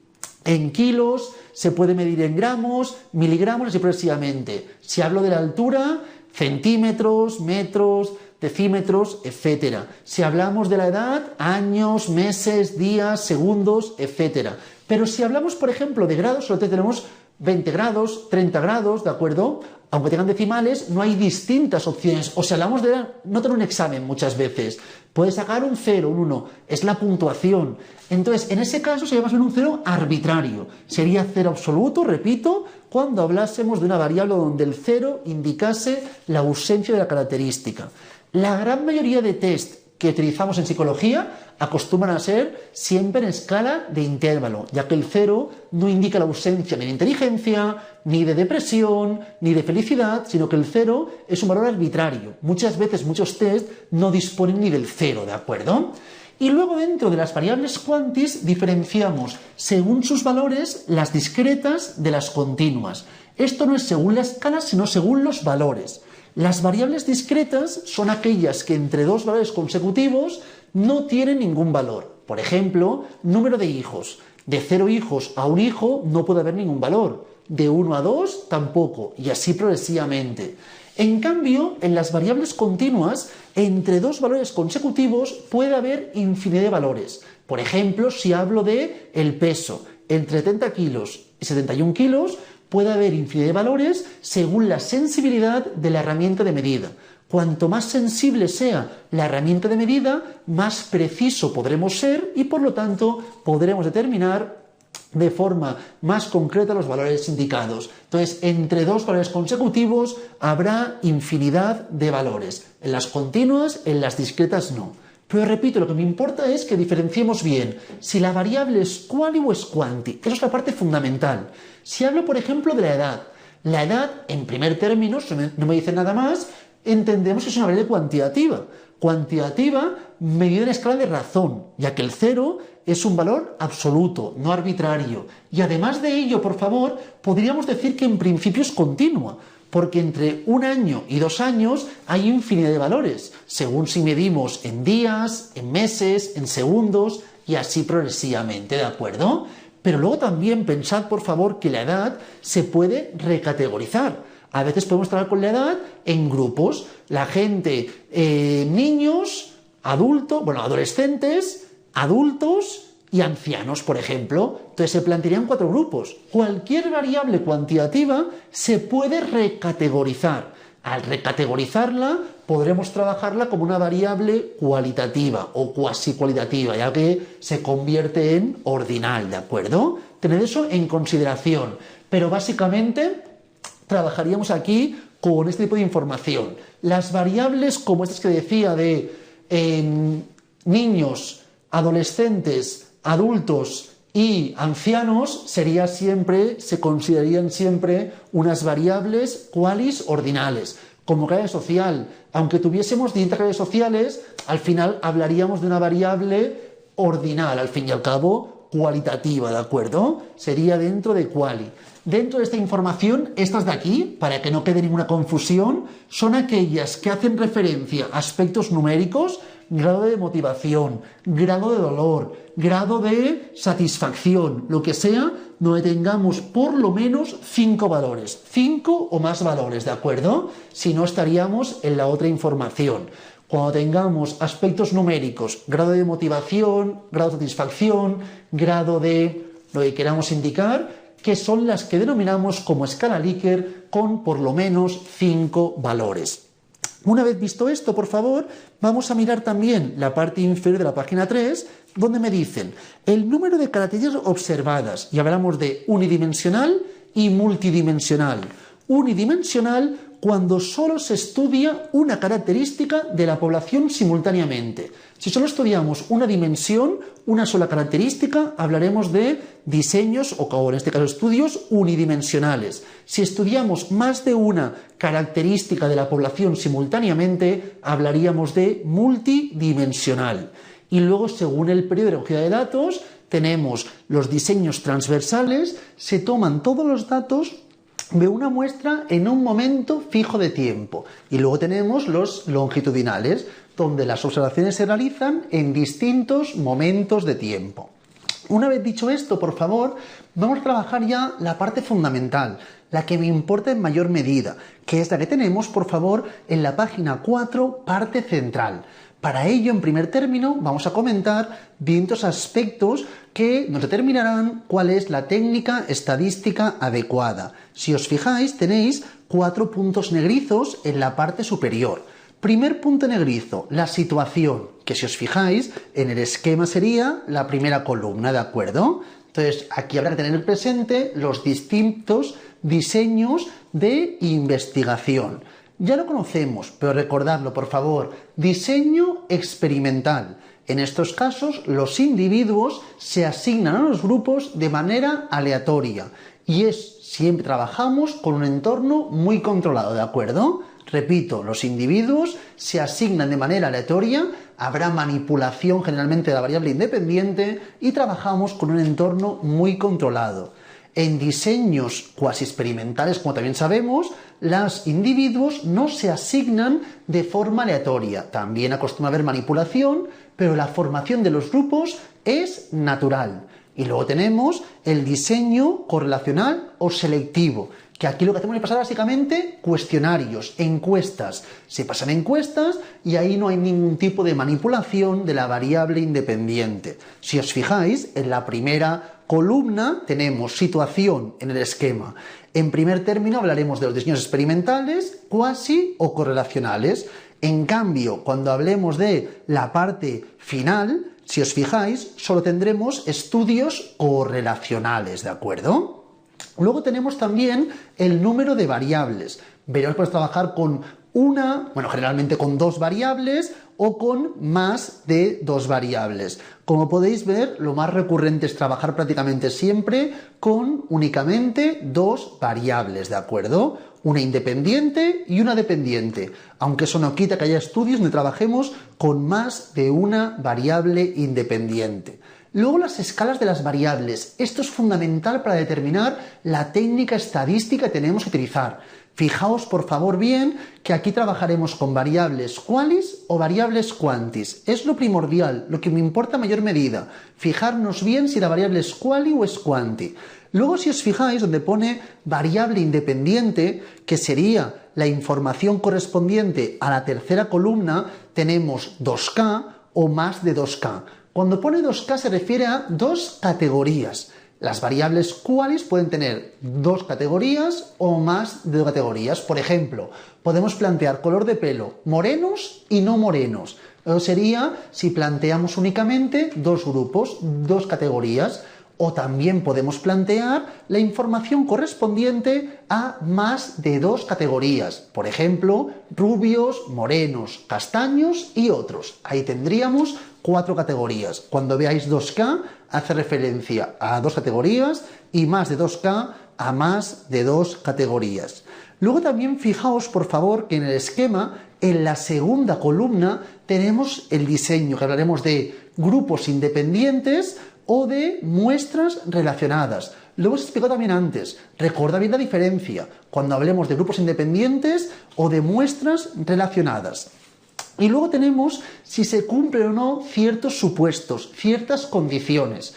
en kilos, se puede medir en gramos, miligramos, así progresivamente. Si hablo de la altura, centímetros, metros, decímetros, etc. Si hablamos de la edad, años, meses, días, segundos, etc. Pero si hablamos, por ejemplo, de grados, solo tenemos 20 grados, 30 grados, ¿de acuerdo? Aunque tengan decimales, no hay distintas opciones. O si hablamos de nota en un examen muchas veces, puedes sacar un 0, un 1, es la puntuación. Entonces, en ese caso sería más bien un 0 arbitrario. Sería 0 absoluto, repito, cuando hablásemos de una variable donde el 0 indicase la ausencia de la característica. La gran mayoría de test que utilizamos en psicología acostumbran a ser siempre en escala de intervalo, ya que el 0 no indica la ausencia ni de inteligencia, ni de depresión, ni de felicidad, sino que el 0 es un valor arbitrario. Muchas veces muchos test no disponen ni del 0, ¿de acuerdo? Y luego dentro de las variables quantis diferenciamos según sus valores las discretas de las continuas. Esto no es según la escala, sino según los valores. Las variables discretas son aquellas que entre dos valores consecutivos no tienen ningún valor. Por ejemplo, número de hijos. De 0 hijos a 1 hijo no puede haber ningún valor. De 1 a 2 tampoco, y así progresivamente. En cambio, en las variables continuas, entre dos valores consecutivos puede haber infinidad de valores. Por ejemplo, si hablo de el peso, entre 70 kilos y 71 kilos, puede haber infinidad de valores según la sensibilidad de la herramienta de medida. Cuanto más sensible sea la herramienta de medida, más preciso podremos ser y, por lo tanto, podremos determinar de forma más concreta los valores indicados. Entonces, entre dos valores consecutivos habrá infinidad de valores. En las continuas, en las discretas no. Pero repito, lo que me importa es que diferenciemos bien si la variable es quali o es quanti. Eso es la parte fundamental. Si hablo, por ejemplo, de la edad, en primer término, no me dice nada más, entendemos que es una variable cuantitativa. Cuantitativa medida en escala de razón, ya que el 0 es un valor absoluto, no arbitrario. Y además de ello, por favor, podríamos decir que en principio es continua, porque entre 1 año y 2 años hay infinidad de valores, según si medimos en días, en meses, en segundos y así progresivamente, ¿de acuerdo? Pero luego también pensad, por favor, que la edad se puede recategorizar. A veces podemos trabajar con la edad en grupos. La gente, niños, adolescentes, adultos y ancianos, por ejemplo. Entonces se plantearían 4 grupos. Cualquier variable cuantitativa se puede recategorizar. Al recategorizarla, podremos trabajarla como una variable cualitativa o cuasi cualitativa, ya que se convierte en ordinal, ¿de acuerdo? Tened eso en consideración. Pero básicamente trabajaríamos aquí con este tipo de información. Las variables como estas que decía de niños, adolescentes, adultos y ancianos se considerarían siempre unas variables qualis ordinales. Como clave social, aunque tuviésemos distintas claves sociales, al final hablaríamos de una variable ordinal, al fin y al cabo cualitativa, ¿de acuerdo? Sería dentro de quali. Dentro de esta información, estas de aquí, para que no quede ninguna confusión, son aquellas que hacen referencia a aspectos numéricos, grado de motivación, grado de dolor, grado de satisfacción, lo que sea, donde tengamos por lo menos 5 valores, 5 o más valores, ¿de acuerdo? Si no, estaríamos en la otra información. Cuando tengamos aspectos numéricos, grado de motivación, grado de satisfacción, grado de lo que queramos indicar, que son las que denominamos como escala Likert con por lo menos 5 valores. Una vez visto esto, por favor, vamos a mirar también la parte inferior de la página 3, donde me dicen el número de características observadas, y hablamos de unidimensional y multidimensional. Unidimensional cuando solo se estudia una característica de la población simultáneamente. Si solo estudiamos una dimensión, una sola característica, hablaremos de diseños o en este caso estudios unidimensionales. Si estudiamos más de una característica de la población simultáneamente, hablaríamos de multidimensional. Y luego, según el periodo de recogida de datos, tenemos los diseños transversales, se toman todos los datos de una muestra en un momento fijo de tiempo. Y luego tenemos los longitudinales, donde las observaciones se realizan en distintos momentos de tiempo. Una vez dicho esto, por favor, vamos a trabajar ya la parte fundamental, la que me importa en mayor medida, que es la que tenemos, por favor, en la página 4, parte central. Para ello, en primer término, vamos a comentar distintos aspectos que nos determinarán cuál es la técnica estadística adecuada. Si os fijáis, tenéis 4 puntos negrizos en la parte superior. Primer punto negrizo, la situación, que si os fijáis, en el esquema sería la primera columna, ¿de acuerdo? Entonces, aquí habrá que tener presente los distintos diseños de investigación. Ya lo conocemos, pero recordadlo, por favor. Diseño experimental. En estos casos, los individuos se asignan a los grupos de manera aleatoria y siempre trabajamos con un entorno muy controlado, ¿de acuerdo? Repito, los individuos se asignan de manera aleatoria, habrá manipulación generalmente de la variable independiente y trabajamos con un entorno muy controlado. En diseños cuasi experimentales, como también sabemos, los individuos no se asignan de forma aleatoria. También acostumbra haber manipulación, pero la formación de los grupos es natural. Y luego tenemos el diseño correlacional o selectivo, que aquí lo que hacemos es pasar básicamente cuestionarios, encuestas. Se pasan encuestas y ahí no hay ningún tipo de manipulación de la variable independiente. Si os fijáis, en la primera columna tenemos situación en el esquema. En primer término hablaremos de los diseños experimentales, cuasi o correlacionales. En cambio, cuando hablemos de la parte final, si os fijáis, solo tendremos estudios correlacionales, ¿de acuerdo? Luego tenemos también el número de variables. Veremos que podemos trabajar con generalmente con 2 variables o con más de dos variables. Como podéis ver, lo más recurrente es trabajar prácticamente siempre con únicamente dos variables, ¿de acuerdo? Una independiente y una dependiente, aunque eso no quita que haya estudios donde trabajemos con más de una variable independiente. Luego las escalas de las variables. Esto es fundamental para determinar la técnica estadística que tenemos que utilizar. Fijaos por favor bien que aquí trabajaremos con variables qualis o variables quantis. Es lo primordial, lo que me importa en mayor medida. Fijarnos bien si la variable es quali o es quanti. Luego, si os fijáis, donde pone variable independiente, que sería la información correspondiente a la tercera columna, tenemos 2K o más de 2K. Cuando pone 2K se refiere a dos categorías. Las variables qualis pueden tener dos categorías o más de dos categorías. Por ejemplo, podemos plantear color de pelo morenos y no morenos. Eso sería si planteamos únicamente dos grupos, dos categorías. O también podemos plantear la información correspondiente a más de dos categorías. Por ejemplo, rubios, morenos, castaños y otros. Ahí tendríamos 4 categorías. Cuando veáis 2K, hace referencia a dos categorías y más de 2K a más de dos categorías. Luego también fijaos, por favor, que en el esquema, en la segunda columna, tenemos el diseño, que hablaremos de grupos independientes o de muestras relacionadas. Lo hemos explicado también antes. Recuerda bien la diferencia cuando hablemos de grupos independientes o de muestras relacionadas. Y luego tenemos si se cumplen o no ciertos supuestos, ciertas condiciones.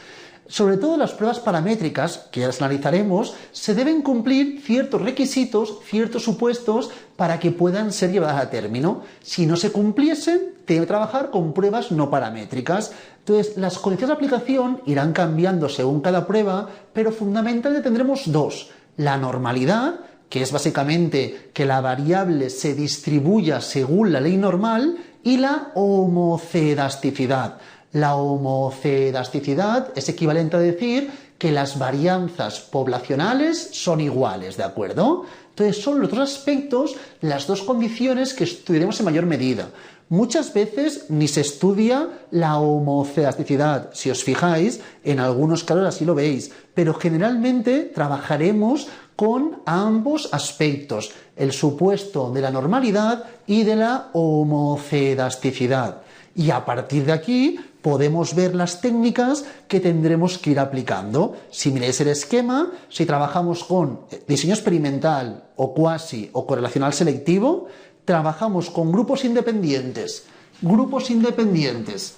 Sobre todo las pruebas paramétricas, que ya las analizaremos, se deben cumplir ciertos requisitos, ciertos supuestos para que puedan ser llevadas a término. Si no se cumpliesen, tiene que trabajar con pruebas no paramétricas. Entonces, las condiciones de aplicación irán cambiando según cada prueba, pero fundamentalmente tendremos dos. La normalidad, que es básicamente que la variable se distribuya según la ley normal, y la homocedasticidad. La homocedasticidad es equivalente a decir que las varianzas poblacionales son iguales, ¿de acuerdo? Entonces son los dos aspectos, las dos condiciones que estudiaremos en mayor medida. Muchas veces ni se estudia la homocedasticidad, si os fijáis, en algunos casos así lo veis, pero generalmente trabajaremos con ambos aspectos, el supuesto de la normalidad y de la homocedasticidad. Y a partir de aquí podemos ver las técnicas que tendremos que ir aplicando. Si miráis el esquema, si trabajamos con diseño experimental o cuasi o correlacional selectivo, trabajamos con grupos independientes. Grupos independientes.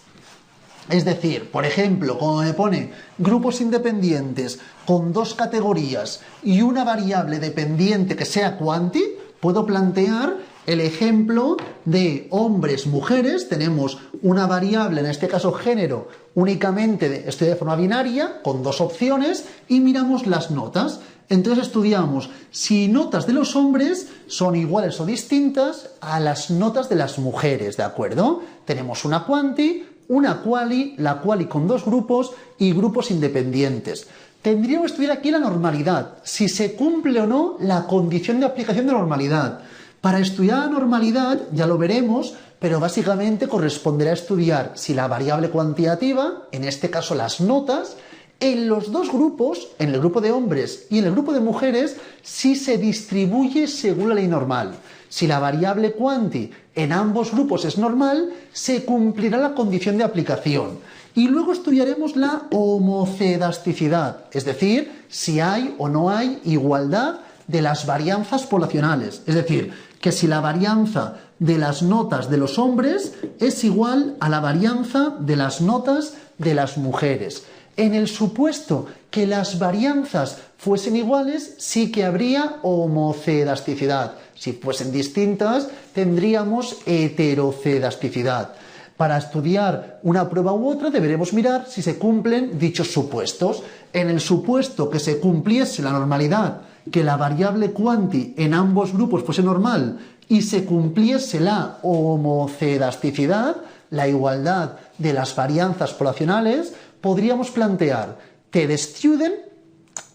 Es decir, por ejemplo, como me pone grupos independientes con dos categorías y una variable dependiente que sea quanti, puedo plantear el ejemplo de hombres, mujeres. Tenemos una variable, en este caso género, únicamente estudiada de forma binaria, con dos opciones, y miramos las notas. Entonces estudiamos si notas de los hombres son iguales o distintas a las notas de las mujeres, ¿de acuerdo? Tenemos una quanti, una quali, la quali con dos grupos y grupos independientes. Tendríamos que estudiar aquí la normalidad, si se cumple o no la condición de aplicación de normalidad. Para estudiar la normalidad, ya lo veremos, pero básicamente corresponderá estudiar si la variable cuantitativa, en este caso las notas, en los dos grupos, en el grupo de hombres y en el grupo de mujeres, si se distribuye según la ley normal. Si la variable quanti en ambos grupos es normal, se cumplirá la condición de aplicación. Y luego estudiaremos la homocedasticidad, es decir, si hay o no hay igualdad de las varianzas poblacionales. Es decir, que si la varianza de las notas de los hombres es igual a la varianza de las notas de las mujeres. En el supuesto que las varianzas fuesen iguales, sí que habría homocedasticidad. Si fuesen distintas, tendríamos heterocedasticidad. Para estudiar una prueba u otra deberemos mirar si se cumplen dichos supuestos. En el supuesto que se cumpliese la normalidad, que la variable quanti en ambos grupos fuese normal y se cumpliese la homocedasticidad, la igualdad de las varianzas poblacionales, podríamos plantear TD Student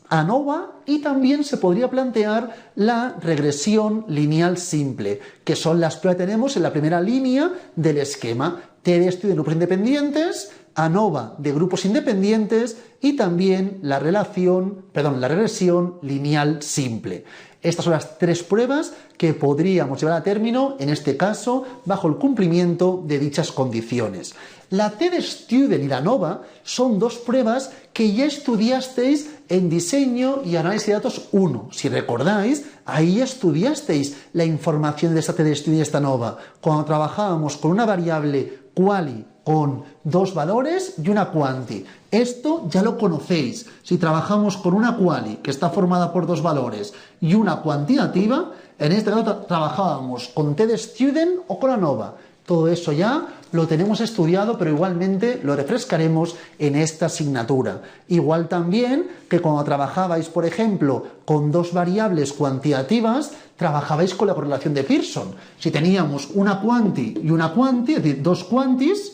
ANOVA, y también se podría plantear la regresión lineal simple, que son las pruebas que tenemos en la primera línea del esquema. T de estudio de grupos independientes, ANOVA de grupos independientes y también la regresión lineal simple. Estas son las 3 pruebas que podríamos llevar a término, en este caso, bajo el cumplimiento de dichas condiciones. La TDStudent y la ANOVA son 2 pruebas que ya estudiasteis en diseño y análisis de datos 1. Si recordáis, ahí estudiasteis la información de esta TDStudent y esta ANOVA, cuando trabajábamos con una variable quali con 2 valores y una quanti. Esto ya lo conocéis. Si trabajamos con una quali que está formada por 2 valores y una cuantitativa, en este caso trabajábamos con TDStudent o con ANOVA. Todo eso ya lo tenemos estudiado, pero igualmente lo refrescaremos en esta asignatura. Igual también que cuando trabajabais, por ejemplo, con 2 variables cuantitativas, trabajabais con la correlación de Pearson. Si teníamos una quanti y una quanti, es decir, 2 quantis,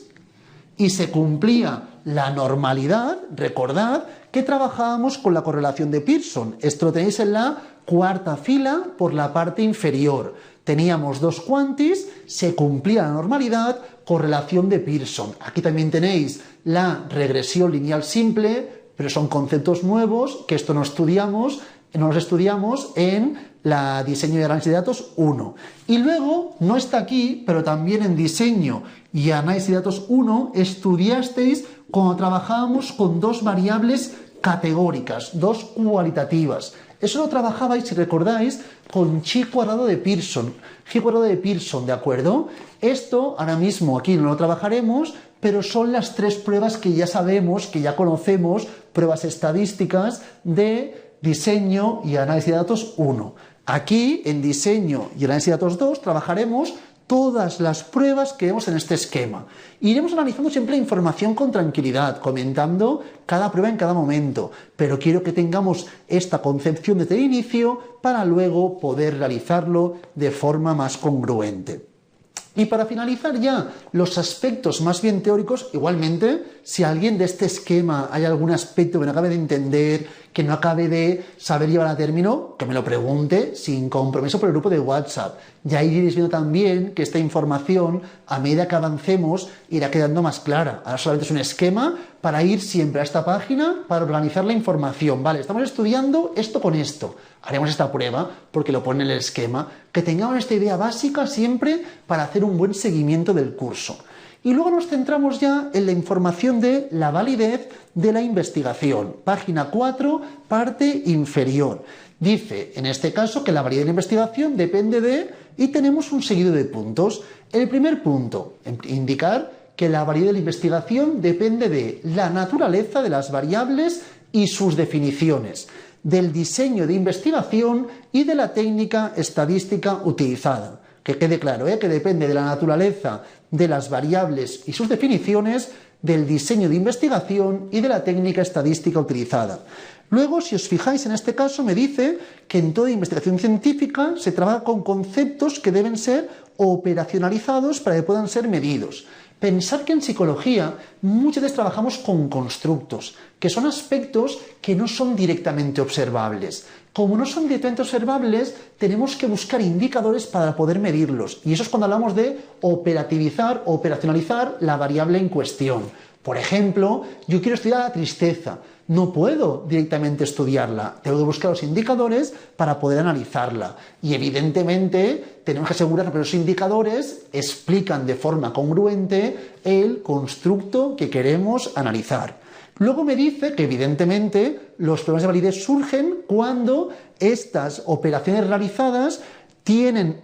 y se cumplía la normalidad, recordad que trabajábamos con la correlación de Pearson. Esto lo tenéis en la 4ª fila por la parte inferior. Teníamos 2 quantis, se cumplía la normalidad, correlación de Pearson. Aquí también tenéis la regresión lineal simple, pero son conceptos nuevos que esto no los estudiamos en la diseño y análisis de datos 1. Y luego, no está aquí, pero también en diseño y análisis de datos 1 estudiasteis cuando trabajábamos con 2 variables categóricas, 2 cualitativas. Eso lo trabajabais, si recordáis, con chi cuadrado de Pearson, ¿de acuerdo? Esto ahora mismo aquí no lo trabajaremos, pero son las 3 pruebas que ya sabemos, que ya conocemos, pruebas estadísticas de diseño y análisis de datos 1. Aquí, en diseño y análisis de datos 2, trabajaremos todas las pruebas que vemos en este esquema. Iremos analizando siempre la información con tranquilidad, comentando cada prueba en cada momento, pero quiero que tengamos esta concepción desde el inicio para luego poder realizarlo de forma más congruente. Y para finalizar ya los aspectos más bien teóricos, igualmente, si alguien de este esquema hay algún aspecto que no acabe de entender, que no acabe de saber llevar a término, que me lo pregunte sin compromiso por el grupo de WhatsApp. Ya iréis viendo también que esta información, a medida que avancemos, irá quedando más clara. Ahora solamente es un esquema para ir siempre a esta página para organizar la información. Vale, estamos estudiando esto con esto. Haremos esta prueba porque lo pone en el esquema. Que tengamos esta idea básica siempre para hacer un buen seguimiento del curso. Y luego nos centramos ya en la información de la validez de la investigación. Página 4, parte inferior. Dice, en este caso, que la validez de la investigación depende de, y tenemos un seguido de puntos. El primer punto, indicar que la validez de la investigación depende de la naturaleza de las variables y sus definiciones, del diseño de investigación y de la técnica estadística utilizada. Que quede claro, que depende de la naturaleza de las variables y sus definiciones, del diseño de investigación y de la técnica estadística utilizada. Luego, si os fijáis, en este caso me dice que en toda investigación científica se trabaja con conceptos que deben ser operacionalizados para que puedan ser medidos. Pensar que en psicología muchas veces trabajamos con constructos, que son aspectos que no son directamente observables. Como no son directamente observables, tenemos que buscar indicadores para poder medirlos. Y eso es cuando hablamos de operacionalizar la variable en cuestión. Por ejemplo, yo quiero estudiar la tristeza. No puedo directamente estudiarla. Tengo que buscar los indicadores para poder analizarla. Y evidentemente tenemos que asegurarnos que los indicadores explican de forma congruente el constructo que queremos analizar. Luego me dice que evidentemente los problemas de validez surgen cuando estas operaciones realizadas tienen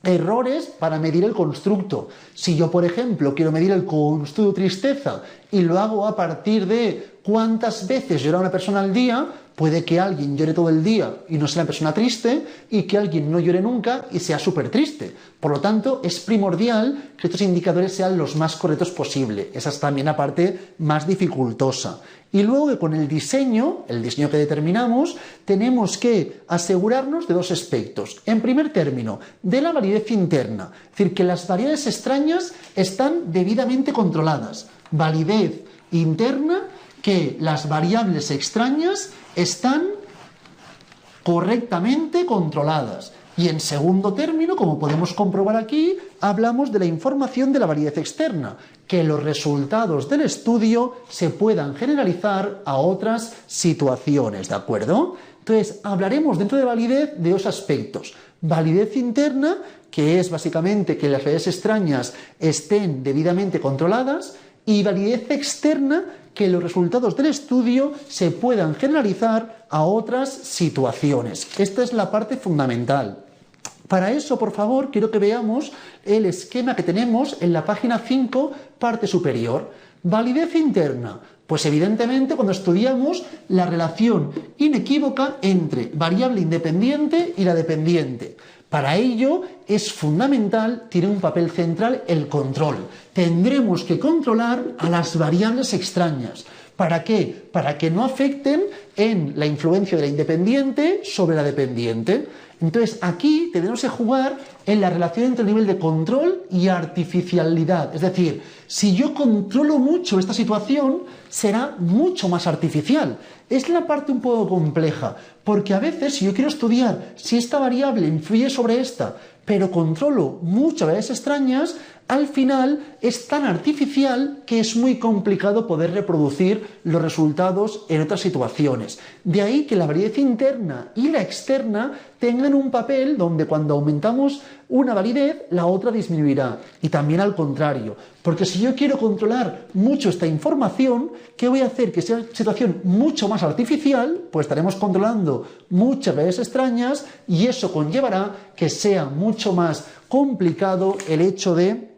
errores para medir el constructo. Si yo, por ejemplo, quiero medir el constructo de tristeza y lo hago a partir de cuántas veces llora una persona al día, puede que alguien llore todo el día y no sea una persona triste, y que alguien no llore nunca y sea súper triste. Por lo tanto, es primordial que estos indicadores sean los más correctos posible. Esa es también la parte más dificultosa. Y luego que con el diseño que determinamos, tenemos que asegurarnos de 2 aspectos. En primer término, de la validez interna, es decir, que las variables extrañas están debidamente controladas. Validez interna que las variables extrañas están correctamente controladas. Y en segundo término, como podemos comprobar aquí, hablamos de la información de la validez externa, que los resultados del estudio se puedan generalizar a otras situaciones, ¿de acuerdo? Entonces, hablaremos dentro de validez de dos aspectos. Validez interna, que es básicamente que las variables extrañas estén debidamente controladas, y validez externa, que los resultados del estudio se puedan generalizar a otras situaciones. Esta es la parte fundamental. Para eso, por favor, quiero que veamos el esquema que tenemos en la página 5, parte superior. Validez interna. Pues evidentemente cuando estudiamos la relación inequívoca entre variable independiente y la dependiente. Para ello es fundamental, tiene un papel central el control. Tendremos que controlar a las variables extrañas. ¿Para qué? Para que no afecten en la influencia de la independiente sobre la dependiente. Entonces aquí tenemos que jugar en la relación entre el nivel de control y artificialidad. Es decir, si yo controlo mucho esta situación, será mucho más artificial. Es la parte un poco compleja, porque a veces si yo quiero estudiar si esta variable influye sobre esta, pero controlo muchas variables extrañas, al final es tan artificial que es muy complicado poder reproducir los resultados en otras situaciones. De ahí que la validez interna y la externa tengan un papel donde cuando aumentamos una validez, la otra disminuirá. Y también al contrario, porque si yo quiero controlar mucho esta información, ¿qué voy a hacer? Que sea una situación mucho más artificial, pues estaremos controlando muchas variables extrañas y eso conllevará que sea mucho más complicado el hecho de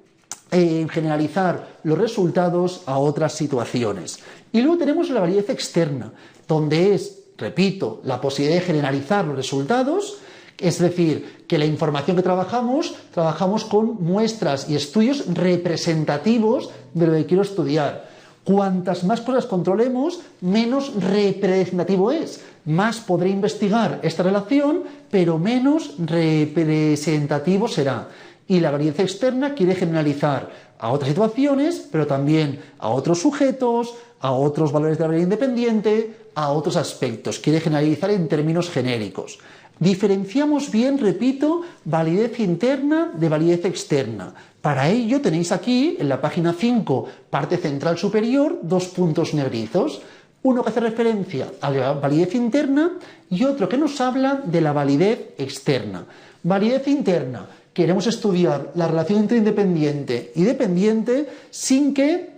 generalizar los resultados a otras situaciones. Y luego tenemos la validez externa, donde es, repito, la posibilidad de generalizar los resultados, es decir, que la información que trabajamos con muestras y estudios representativos de lo que quiero estudiar. Cuantas más cosas controlemos, menos representativo es. Más podré investigar esta relación, pero menos representativo será. Y la validez externa quiere generalizar a otras situaciones, pero también a otros sujetos, a otros valores de la variable independiente, a otros aspectos. Quiere generalizar en términos genéricos. Diferenciamos bien, repito, validez interna de validez externa. Para ello tenéis aquí, en la página 5, parte central superior, dos puntos negrizos. Uno que hace referencia a la validez interna y otro que nos habla de la validez externa. Validez interna. Queremos estudiar la relación entre independiente y dependiente sin que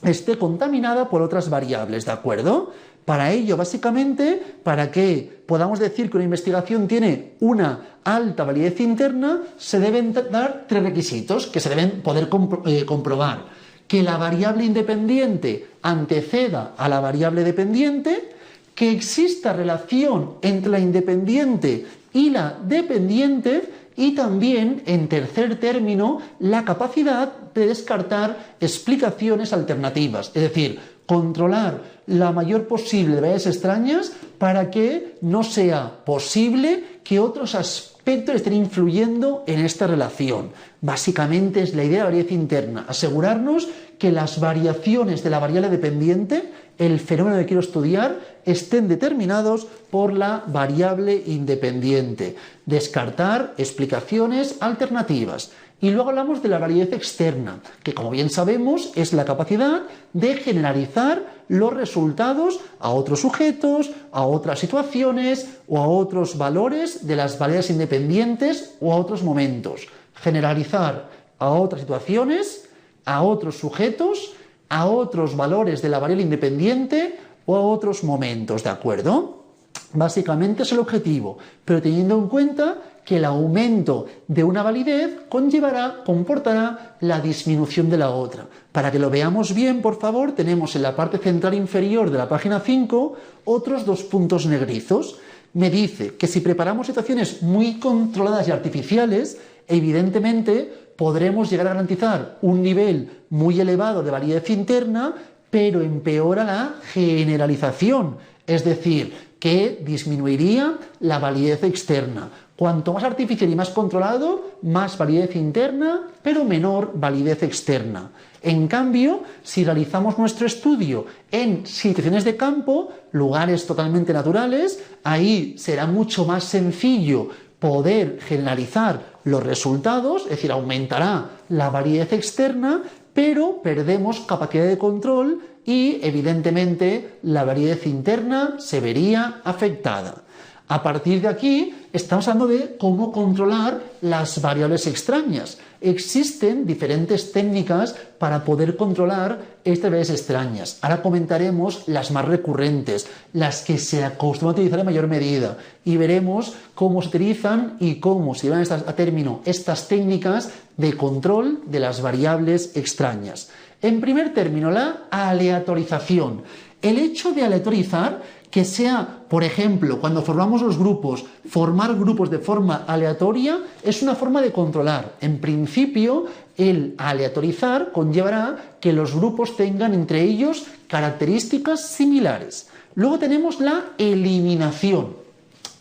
esté contaminada por otras variables, ¿de acuerdo? Para ello, básicamente, para que podamos decir que una investigación tiene una alta validez interna, se deben dar tres requisitos que se deben poder comprobar. Que la variable independiente anteceda a la variable dependiente, que exista relación entre la independiente y la dependiente, y también, en tercer término, la capacidad de descartar explicaciones alternativas, es decir, controlar la mayor posible de variables extrañas para que no sea posible que otros aspectos estén influyendo en esta relación. Básicamente es la idea de la validez interna, asegurarnos que las variaciones de la variable dependiente, el fenómeno que quiero estudiar, estén determinados por la variable independiente. Descartar explicaciones alternativas. Y luego hablamos de la validez externa, que como bien sabemos es la capacidad de generalizar los resultados a otros sujetos, a otras situaciones o a otros valores de las variables independientes o a otros momentos. Generalizar a otras situaciones, a otros sujetos, a otros valores de la variable independiente o a otros momentos, ¿de acuerdo? Básicamente es el objetivo, pero teniendo en cuenta que el aumento de una validez comportará la disminución de la otra. Para que lo veamos bien, por favor, tenemos en la parte central inferior de la página 5 otros dos puntos negrizos. Me dice que si preparamos situaciones muy controladas y artificiales, evidentemente podremos llegar a garantizar un nivel muy elevado de validez interna, pero empeora la generalización. Es decir, que disminuiría la validez externa. Cuanto más artificial y más controlado, más validez interna, pero menor validez externa. En cambio, si realizamos nuestro estudio en situaciones de campo, lugares totalmente naturales, ahí será mucho más sencillo poder generalizar los resultados, es decir, aumentará la validez externa, pero perdemos capacidad de control y, evidentemente, la validez interna se vería afectada. A partir de aquí, estamos hablando de cómo controlar las variables extrañas. Existen diferentes técnicas para poder controlar estas variables extrañas. Ahora comentaremos las más recurrentes, las que se acostumbran a utilizar en mayor medida, y veremos cómo se utilizan y cómo se llevan a término estas técnicas de control de las variables extrañas. En primer término, la aleatorización. El hecho de aleatorizar, que sea, por ejemplo, cuando formamos los grupos, formar grupos de forma aleatoria, es una forma de controlar. En principio, el aleatorizar conllevará que los grupos tengan entre ellos características similares. Luego tenemos la eliminación.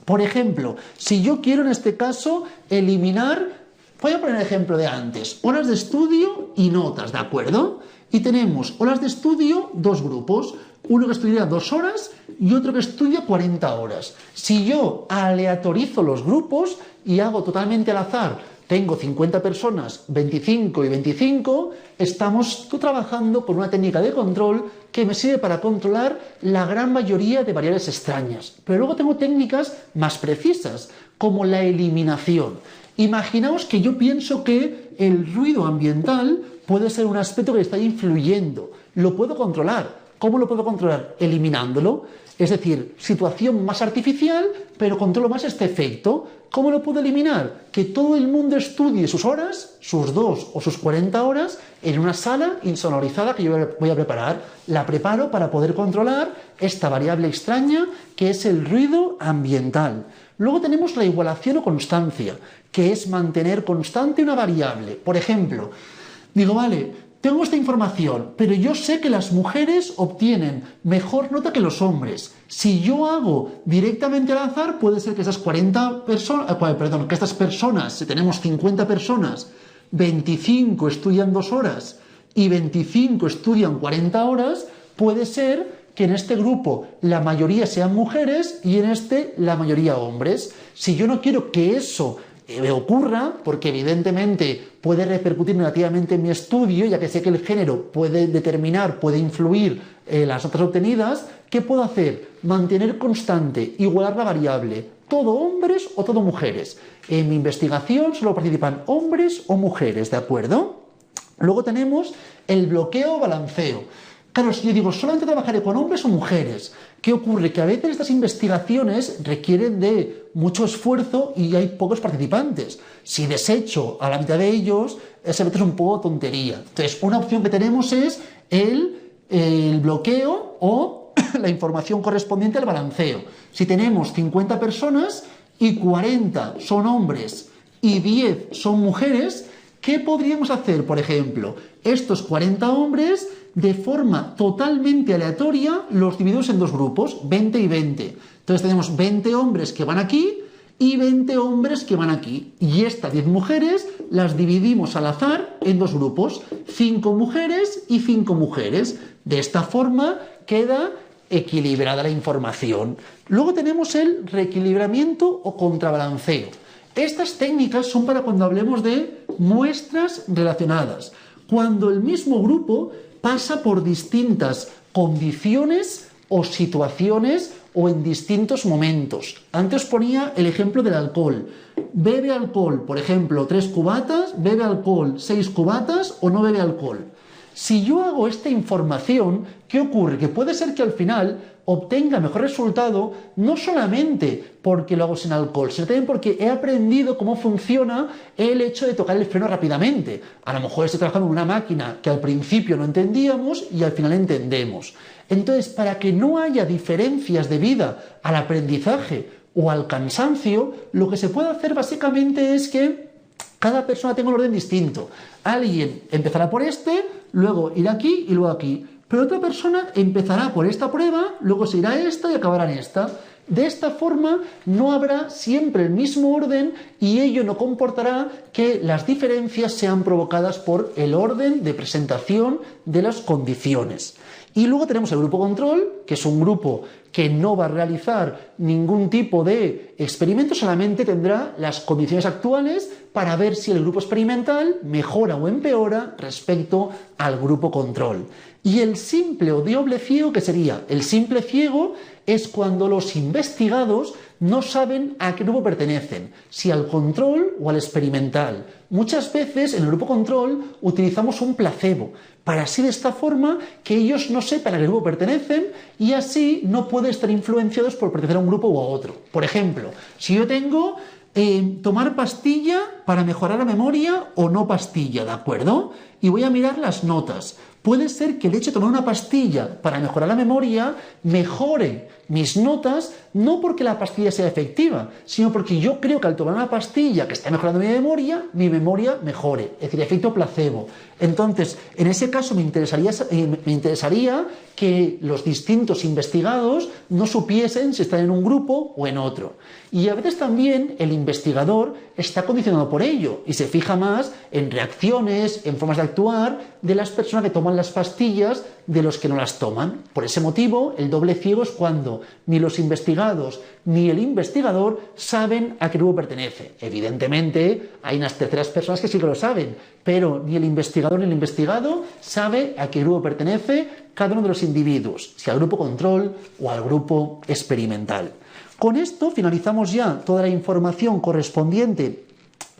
Por ejemplo, si yo quiero en este caso eliminar, voy a poner el ejemplo de antes, horas de estudio y notas, ¿de acuerdo? Y tenemos horas de estudio, dos grupos, uno que estudia 2 horas y otro que estudia 40 horas. Si yo aleatorizo los grupos y hago totalmente al azar, tengo 50 personas, 25 y 25, estamos trabajando con una técnica de control que me sirve para controlar la gran mayoría de variables extrañas. Pero luego tengo técnicas más precisas, como la eliminación. Imaginaos que yo pienso que el ruido ambiental puede ser un aspecto que está influyendo. Lo puedo controlar. ¿Cómo lo puedo controlar? Eliminándolo. Es decir, situación más artificial, pero controlo más este efecto. ¿Cómo lo puedo eliminar? Que todo el mundo estudie sus horas, sus 2 o sus 40 horas, en una sala insonorizada que yo voy a preparar. La preparo para poder controlar esta variable extraña que es el ruido ambiental. Luego tenemos la igualación o constancia, que es mantener constante una variable. Por ejemplo, digo, vale, tengo esta información, pero yo sé que las mujeres obtienen mejor nota que los hombres. Si yo hago directamente al azar, puede ser que esas 40 personas, que estas personas, si tenemos 50 personas, 25 estudian 2 horas y 25 estudian 40 horas, puede ser que en este grupo la mayoría sean mujeres y en este la mayoría hombres. Si yo no quiero que eso ocurra, porque evidentemente puede repercutir negativamente en mi estudio, ya que sé que el género puede determinar, puede influir en las notas obtenidas, ¿qué puedo hacer? Mantener constante, igualar la variable, todo hombres o todo mujeres. En mi investigación solo participan hombres o mujeres, ¿de acuerdo? Luego tenemos el bloqueo o balanceo. Claro, si yo digo, solamente trabajaré con hombres o mujeres, ¿qué ocurre? Que a veces estas investigaciones requieren de mucho esfuerzo y hay pocos participantes. Si desecho a la mitad de ellos, esa vez es un poco tontería. Entonces, una opción que tenemos es el bloqueo o la información correspondiente al balanceo. Si tenemos 50 personas y 40 son hombres y 10 son mujeres, ¿qué podríamos hacer? Por ejemplo, estos 40 hombres, de forma totalmente aleatoria, los dividimos en 2 grupos, 20 y 20. Entonces tenemos 20 hombres que van aquí y 20 hombres que van aquí. Y estas 10 mujeres las dividimos al azar en 2 grupos, 5 mujeres y 5 mujeres. De esta forma queda equilibrada la información. Luego tenemos el reequilibramiento o contrabalanceo. Estas técnicas son para cuando hablemos de muestras relacionadas. Cuando el mismo grupo pasa por distintas condiciones o situaciones o en distintos momentos. Antes ponía el ejemplo del alcohol. Bebe alcohol, por ejemplo, 3 cubatas, bebe alcohol 6 cubatas o no bebe alcohol. Si yo hago esta información, ¿qué ocurre? Que puede ser que al final obtenga mejor resultado, no solamente porque lo hago sin alcohol, sino también porque he aprendido cómo funciona el hecho de tocar el freno rápidamente. A lo mejor estoy trabajando en una máquina que al principio no entendíamos y al final entendemos. Entonces, para que no haya diferencias debidas al aprendizaje o al cansancio, lo que se puede hacer básicamente es que cada persona tenga un orden distinto. Alguien empezará por luego irá aquí y luego aquí. Pero otra persona empezará por esta prueba, luego se irá a esta y acabará en esta. De esta forma no habrá siempre el mismo orden y ello no comportará que las diferencias sean provocadas por el orden de presentación de las condiciones. Y luego tenemos el grupo control, que es un grupo que no va a realizar ningún tipo de experimento, solamente tendrá las condiciones actuales para ver si el grupo experimental mejora o empeora respecto al grupo control. Y el simple o doble ciego, ¿qué sería? El simple ciego es cuando los investigados no saben a qué grupo pertenecen, si al control o al experimental. Muchas veces en el grupo control utilizamos un placebo, para así de esta forma que ellos no sepan a qué grupo pertenecen y así no pueden estar influenciados por pertenecer a un grupo u a otro. Por ejemplo, si yo tengo tomar pastilla para mejorar la memoria o no pastilla, ¿de acuerdo? Y voy a mirar las notas. Puede ser que el hecho de tomar una pastilla para mejorar la memoria mejore mis notas, no porque la pastilla sea efectiva, sino porque yo creo que al tomar una pastilla que está mejorando mi memoria mejore, es decir, efecto placebo. Entonces, en ese caso me interesaría que los distintos investigados no supiesen si están en un grupo o en otro. Y a veces también el investigador está condicionado por ello y se fija más en reacciones, en formas de actuar de las personas que toman las pastillas de los que no las toman. Por ese motivo, el doble ciego es cuando ni los investigados ni el investigador saben a qué grupo pertenece. Evidentemente, hay unas terceras personas que sí que lo saben, pero ni el investigador ni el investigado sabe a qué grupo pertenece cada uno de los individuos, si al grupo control o al grupo experimental. Con esto finalizamos ya toda la información correspondiente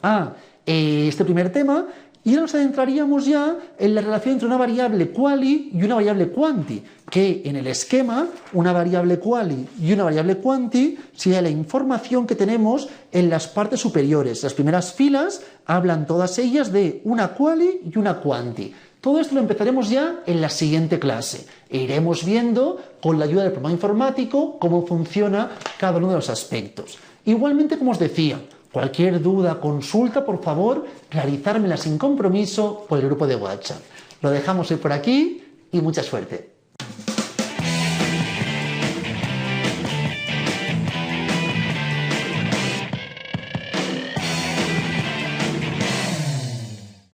a este primer tema y ahora nos adentraríamos ya en la relación entre una variable quali y una variable quanti, que en el esquema una variable quali y una variable quanti sería la información que tenemos en las partes superiores. Las primeras filas hablan todas ellas de una quali y una quanti. Todo esto lo empezaremos ya en la siguiente clase e iremos viendo con la ayuda del programa informático cómo funciona cada uno de los aspectos. Igualmente, como os decía, cualquier duda, consulta, por favor, realizármela sin compromiso por el grupo de WhatsApp. Lo dejamos hoy por aquí y mucha suerte.